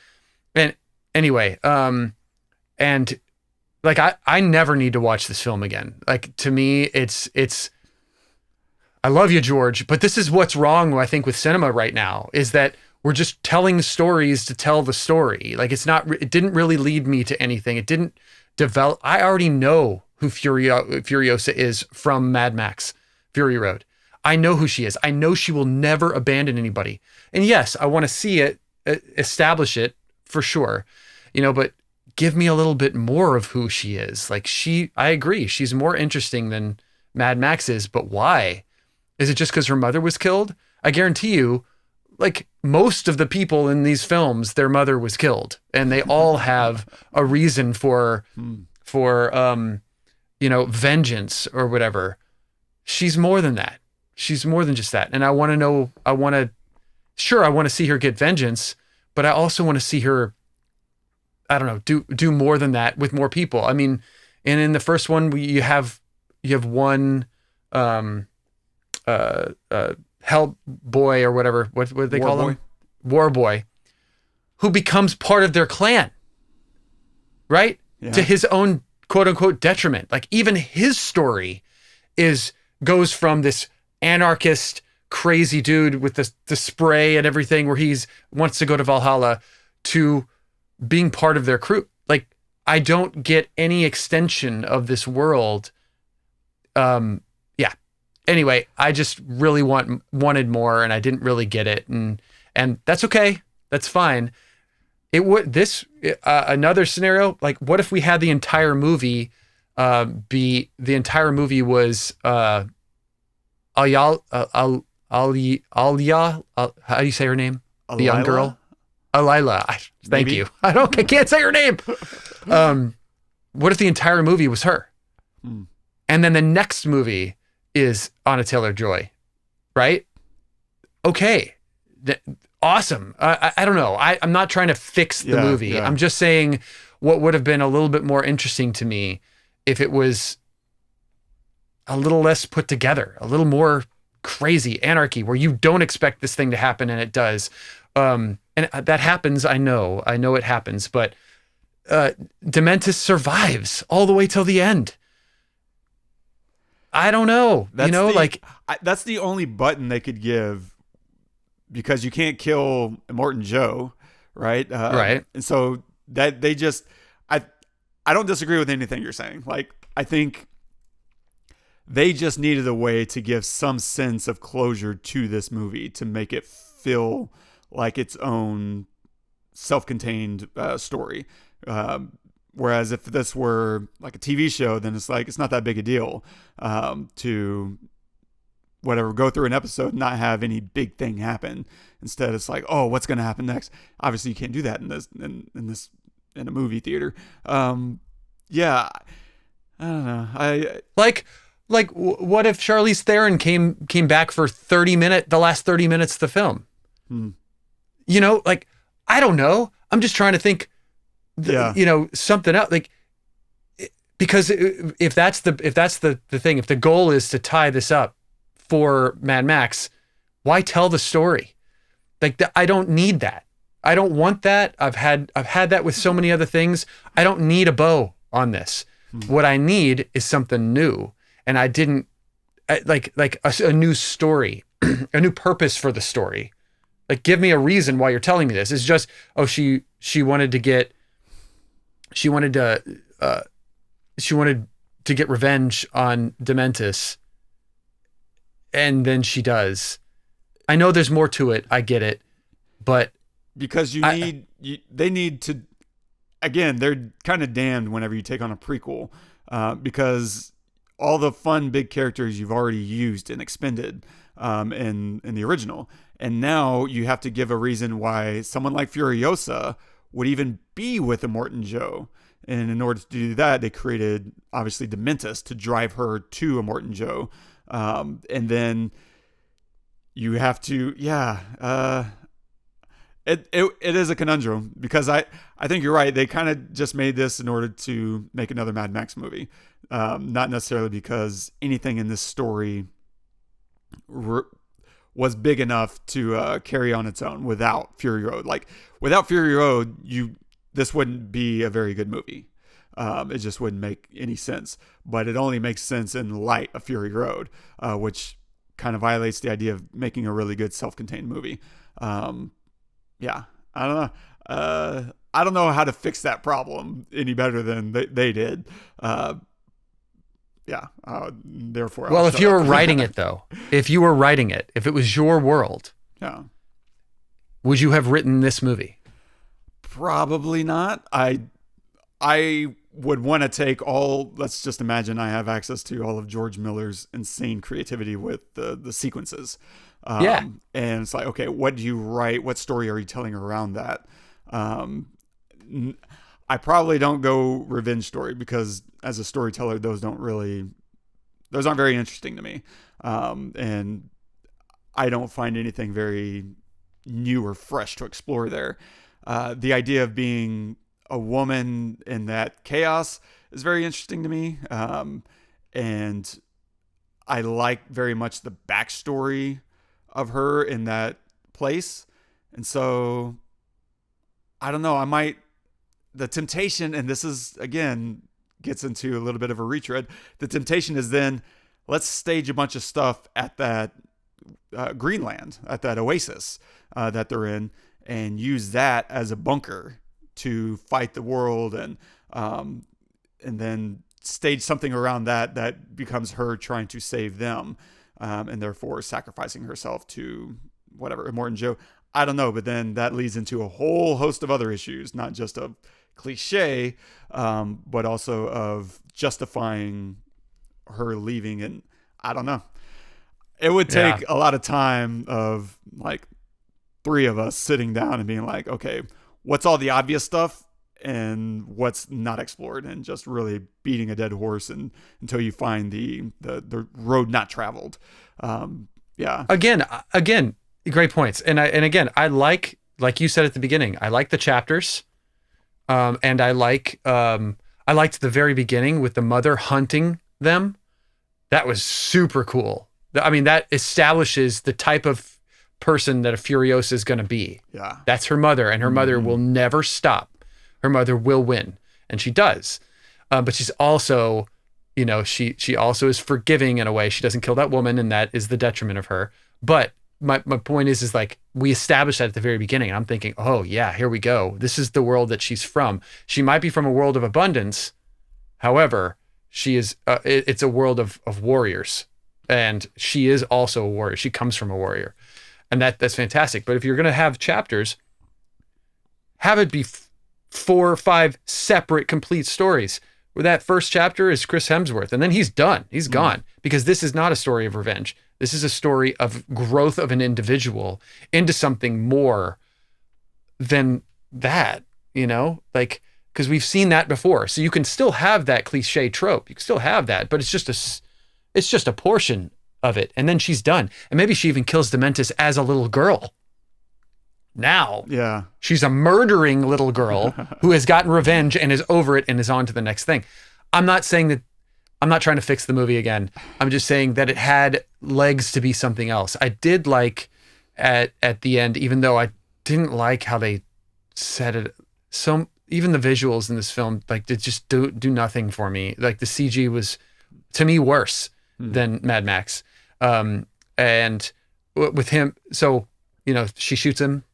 And anyway, and like, I never need to watch this film again. Like, to me, it's, I love you, George, but this is what's wrong, I think, with cinema right now, is that we're just telling stories to tell the story. Like, it didn't really lead me to anything. It didn't develop. I already know who Furiosa is from Mad Max Fury Road. I know who she is. I know she will never abandon anybody. And yes, I want to see it, establish it for sure, but give me a little bit more of who she is. Like I agree. She's more interesting than Mad Max is, but why? Is it just because her mother was killed? I guarantee you, like most of the people in these films, their mother was killed and they all have a reason for vengeance or whatever. She's more than that. She's more than just that. And I want to see her get vengeance, but I also want to see her, I don't know, do more than that with more people. I mean, and in the first one, you have one, Hell Boy or whatever. What do they call him? War Boy, who becomes part of their clan, right? Yeah. To his own quote unquote detriment. Like even his story goes from this anarchist, crazy dude with the spray and everything where he's wants to go to Valhalla to being part of their crew. Like, I don't get any extension of this world. Anyway, I just really wanted more and I didn't really get it. And that's okay. That's fine. It would, another scenario, like what if we had the entire movie, was, Alyla, how do you say her name? Alyla? The young girl? Alyla. Thank you. I can't say her name. What if the entire movie was her? And then the next movie is Anya Taylor-Joy, right? Okay. Awesome. I don't know. I'm not trying to fix the movie. Yeah. I'm just saying what would have been a little bit more interesting to me if it was a little less put together, a little more crazy anarchy where you don't expect this thing to happen and it does. And that happens. I know it happens, but Dementus survives all the way till the end. I don't know. That's the only button they could give because you can't kill Immortan Joe, right? Right. And so that they just, I don't disagree with anything you're saying. Like, I think they just needed a way to give some sense of closure to this movie to make it feel like its own self-contained story. Whereas if this were like a TV show, then it's like, it's not that big a deal to whatever, go through an episode and not have any big thing happen. Instead, it's like, oh, what's going to happen next? Obviously, you can't do that in a movie theater. Yeah, I don't know. What if Charlize Theron came back for the last 30 minutes of the film? You know, like, I don't know. I'm just trying to think, something else. Like, because if that's the thing, if the goal is to tie this up for Mad Max, why tell the story? Like, I don't need that. I don't want that. I've had that with so many other things. I don't need a bow on this. What I need is something new. And I didn't like a new story, a new purpose for the story. Like, give me a reason why you're telling me this. It's just, oh, she wanted to get revenge on Dementus, and then she does. I know there's more to it. I get it, but because they need to. Again, they're kind of damned whenever you take on a prequel, because all the fun big characters you've already used and expended in the original. And now you have to give a reason why someone like Furiosa would even be with Immortan Joe. And in order to do that, they created, obviously, Dementus to drive her to Immortan Joe. And then you have to, it is a conundrum, because I think you're right. They kind of just made this in order to make another Mad Max movie. Not necessarily because anything in this story was big enough to carry on its own without Fury Road. Like, without Fury Road, this wouldn't be a very good movie. It just wouldn't make any sense. But it only makes sense in light of Fury Road, which kind of violates the idea of making a really good self-contained movie. Yeah, I don't know. I don't know how to fix that problem any better than they did. Therefore, well, if you were writing it, though, if it was your world, would you have written this movie? Probably not. I would want to take let's just imagine I have access to all of George Miller's insane creativity with the sequences. And it's like, okay, what do you write? What story are you telling around that? I probably don't go revenge story, because as a storyteller, those aren't very interesting to me. And I don't find anything very new or fresh to explore there. The idea of being a woman in that chaos is very interesting to me. And I like very much the backstory of her in that place. And so I don't know, the temptation, and this is, again, gets into a little bit of a retread. The temptation is then, let's stage a bunch of stuff at that Greenland, at that oasis that they're in, and use that as a bunker to fight the world, and then stage something around that becomes her trying to save them, and therefore sacrificing herself to whatever, Immortan Joe. I don't know, but then that leads into a whole host of other issues, not just of cliche, but also of justifying her leaving. And I don't know. It would take a lot of time of like three of us sitting down and being like, okay, what's all the obvious stuff and what's not explored, and just really beating a dead horse until you find the road not traveled. Again, great points. And again, I like you said at the beginning, I like the chapters. And I liked the very beginning with the mother hunting them. That was super cool. I mean, that establishes the type of person that a Furiosa is going to be. Yeah. That's her mother, and her mother will never stop. Her mother will win, and she does. But she's also, she also is forgiving in a way. She doesn't kill that woman, and that is the detriment of her. But my point is like, we established that at the very beginning, and I'm thinking, oh yeah, here we go. This is the world that she's from. She might be from a world of abundance. However, she is, it's a world of warriors, and she is also a warrior. She comes from a warrior, and that's fantastic. But if you're going to have chapters, have it be 4 or 5 separate complete stories. that first chapter is Chris Hemsworth, and then he's done. He's gone, because this is not a story of revenge. This is a story of growth of an individual into something more than that, like, because we've seen that before. So you can still have that cliche trope. You can still have that, but it's just a portion of it. And then she's done. And maybe she even kills Dementus as a little girl. Now, Yeah. she's a murdering little girl who has gotten revenge and is over it and is on to the next thing. I'm not saying that, I'm not trying to fix the movie again. I'm just saying that it had legs to be something else. I did like at the end, even though I didn't like how they said it. Even the visuals in this film, like, they just do nothing for me. Like, the CG was, to me, worse than Mad Max. And with him, so, she shoots him,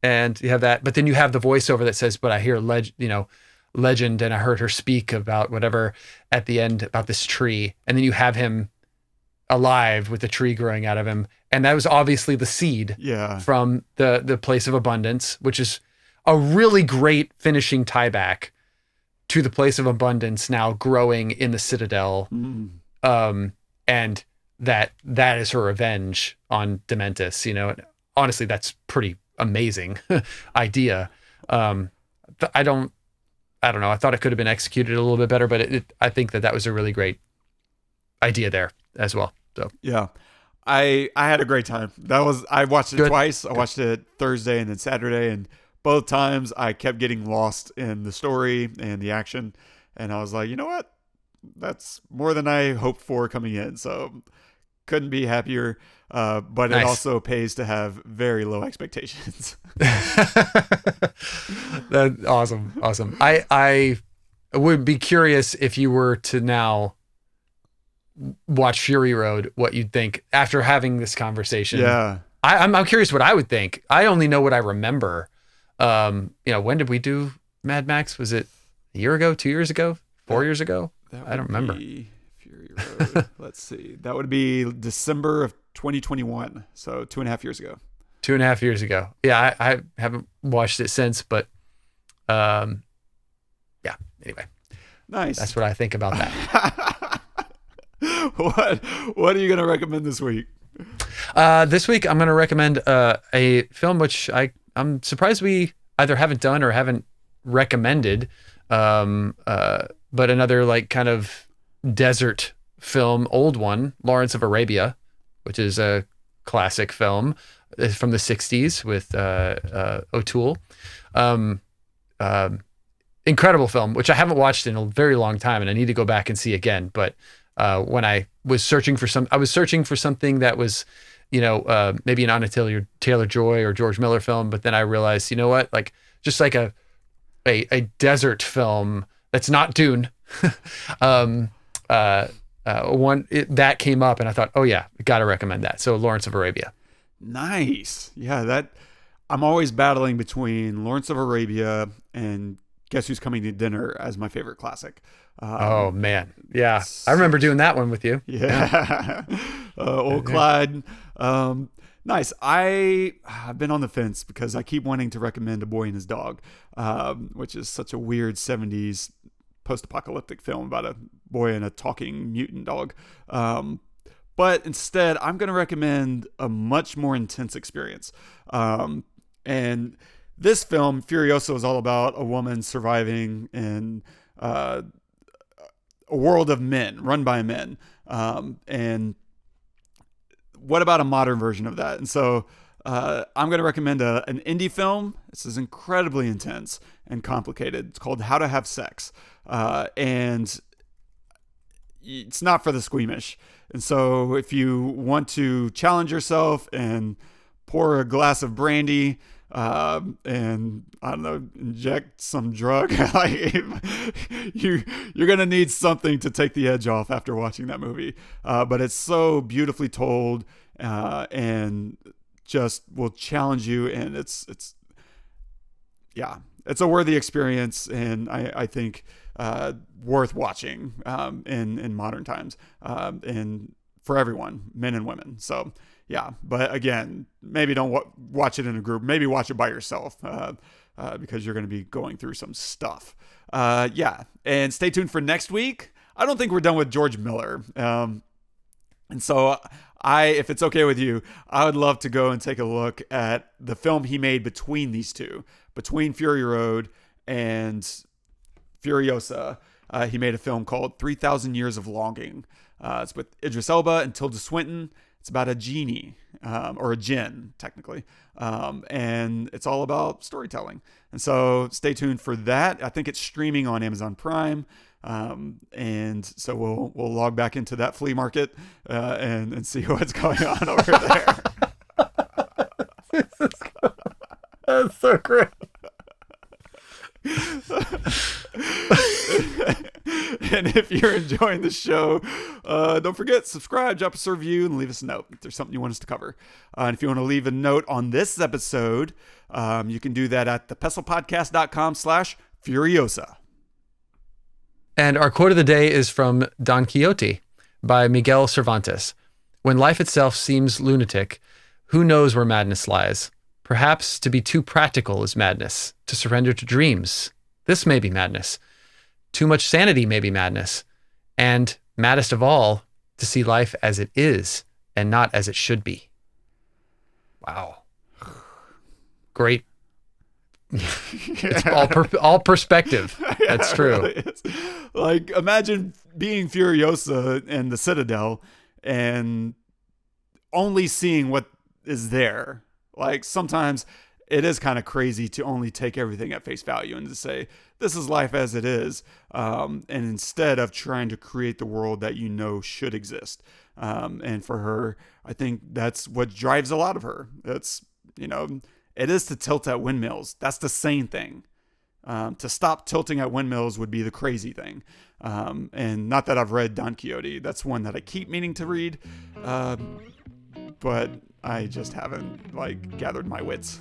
and you have that, but then you have the voiceover that says, but I hear legend, and I heard her speak about whatever at the end about this tree. And then you have him alive with the tree growing out of him. And that was obviously the seed from the place of abundance, which is a really great finishing tie back to the place of abundance now growing in the Citadel. And that is her revenge on Dementus, and honestly, that's pretty amazing idea. I don't know. I thought it could have been executed a little bit better, but I think that was a really great idea there as well. So yeah, I had a great time. I watched it twice. I watched it Thursday and then Saturday, and both times I kept getting lost in the story and the action. And I was like, you know what? That's more than I hoped for coming in. So couldn't be happier. But nice. It also pays to have very low expectations. That's awesome. I would be curious if you were to now watch Fury Road, what you'd think after having this conversation. Yeah. I'm curious what I would think. I only know what I remember. When did we do Mad Max? Was it a year ago, 2 years ago, 4 years ago? I don't remember. Fury Road. Let's see. That would be December of 2021. So 2.5 years ago. 2.5 years ago. Yeah, I haven't watched it since, but yeah. Anyway, nice. That's what I think about that. What are you gonna recommend this week? This week I'm gonna recommend a film which I'm surprised we either haven't done or haven't recommended, but another like kind of desert film, old one, Lawrence of Arabia, which is a classic film from the 60s with O'Toole. Incredible film, which I haven't watched in a very long time, and I need to go back and see again. But when I was searching for something that was, maybe an Anya Taylor-Joy or George Miller film, but then I realized, you know what, like just like a desert film that's not Dune. That came up, and I thought, oh yeah, got to recommend that. So Lawrence of Arabia. Nice. Yeah, I'm always battling between Lawrence of Arabia and Guess Who's Coming to Dinner as my favorite classic. Oh man, yeah, I remember doing that one with you. Yeah, old Clyde. Nice. I've been on the fence because I keep wanting to recommend A Boy and His Dog, which is such a weird 70s post-apocalyptic film about a boy and a talking mutant dog. But instead, I'm going to recommend a much more intense experience. And this film, Furiosa, is all about a woman surviving in a world of men, run by men. And what about a modern version of that? And so I'm going to recommend an indie film. This is incredibly intense and complicated. It's called How to Have Sex. And it's not for the squeamish. And so if you want to challenge yourself and pour a glass of brandy, and I don't know, inject some drug, you're going to need something to take the edge off after watching that movie. But it's so beautifully told, and just will challenge you. And it's a worthy experience. And I think, worth watching, in modern times, and for everyone, men and women. So, yeah, but again, maybe don't watch it in a group. Maybe watch it by yourself, because you're going to be going through some stuff. yeah, and stay tuned for next week. I don't think we're done with George Miller. And so if it's okay with you, I would love to go and take a look at the film he made between these two, between Fury Road and Furiosa. He made a film called 3,000 Years of Longing. It's with Idris Elba and Tilda Swinton. It's about a genie, or a djinn, technically. And it's all about storytelling. And so stay tuned for that. I think it's streaming on Amazon Prime. And so we'll log back into that flea market and see what's going on over there. That's so great. And if you're enjoying the show, don't forget, subscribe, drop us a review, and leave us a note if there's something you want us to cover. And if you want to leave a note on this episode, you can do that at thepestlepodcast.com/Furiosa. And our quote of the day is from Don Quixote by Miguel Cervantes. When life itself seems lunatic, who knows where madness lies? Perhaps to be too practical is madness, to surrender to dreams. This may be madness. Too much sanity may be madness. And maddest of all, to see life as it is and not as it should be. Wow. Great. It's all perspective. That's true. Really, like, imagine being Furiosa in the Citadel and only seeing what is there. Like, sometimes it is kind of crazy to only take everything at face value and to say, this is life as it is. And instead of trying to create the world that you know should exist. And for her, I think that's what drives a lot of her. It's, it is to tilt at windmills. That's the sane thing. To stop tilting at windmills would be the crazy thing. And not that I've read Don Quixote. That's one that I keep meaning to read. But I just haven't gathered my wits.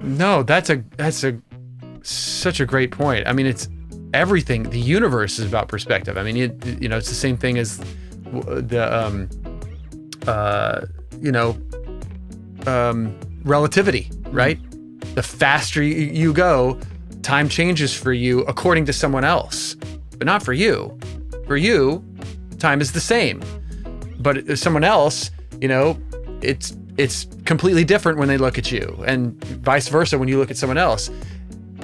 No, that's such a great point. I mean, it's everything. The universe is about perspective. I mean, it's the same thing as the relativity, right? The faster you go, time changes for you according to someone else, but not for you. For you, time is the same, but someone else, it's completely different when they look at you, and vice versa when you look at someone else.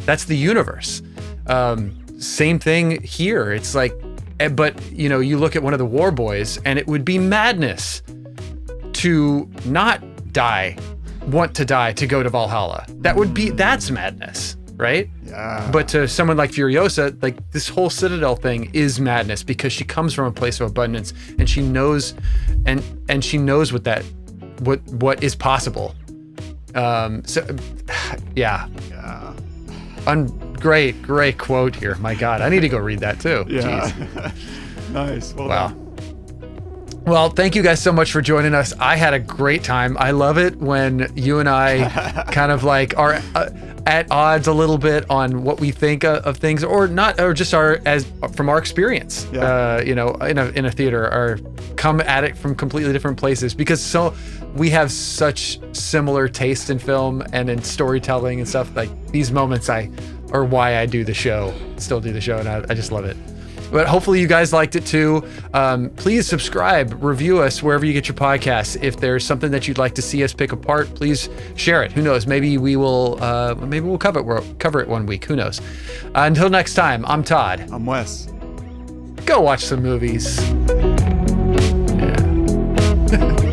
That's the universe. Same thing here. It's like, but you look at one of the war boys, and it would be madness to not want to die to go to Valhalla. That's madness, right? Yeah. But to someone like Furiosa, this whole Citadel thing is madness because she comes from a place of abundance, and she knows, and she knows what is possible. So yeah. Great quote here. My God, I need to go read that too. Yeah. Nice. Well wow. done. Well, thank you guys so much for joining us. I had a great time. I love it when you and I kind of are at odds a little bit on what we think of things, or not, or just from our experience. Yeah. In a theater, or come at it from completely different places, because we have such similar taste in film and in storytelling and stuff. These moments are why I do the show, still do the show, and I just love it. But hopefully you guys liked it too. Please subscribe, review us wherever you get your podcasts. If there's something that you'd like to see us pick apart, please share it. Who knows? Maybe we'll cover it one week. Who knows? Until next time, I'm Todd. I'm Wes. Go watch some movies. Yeah.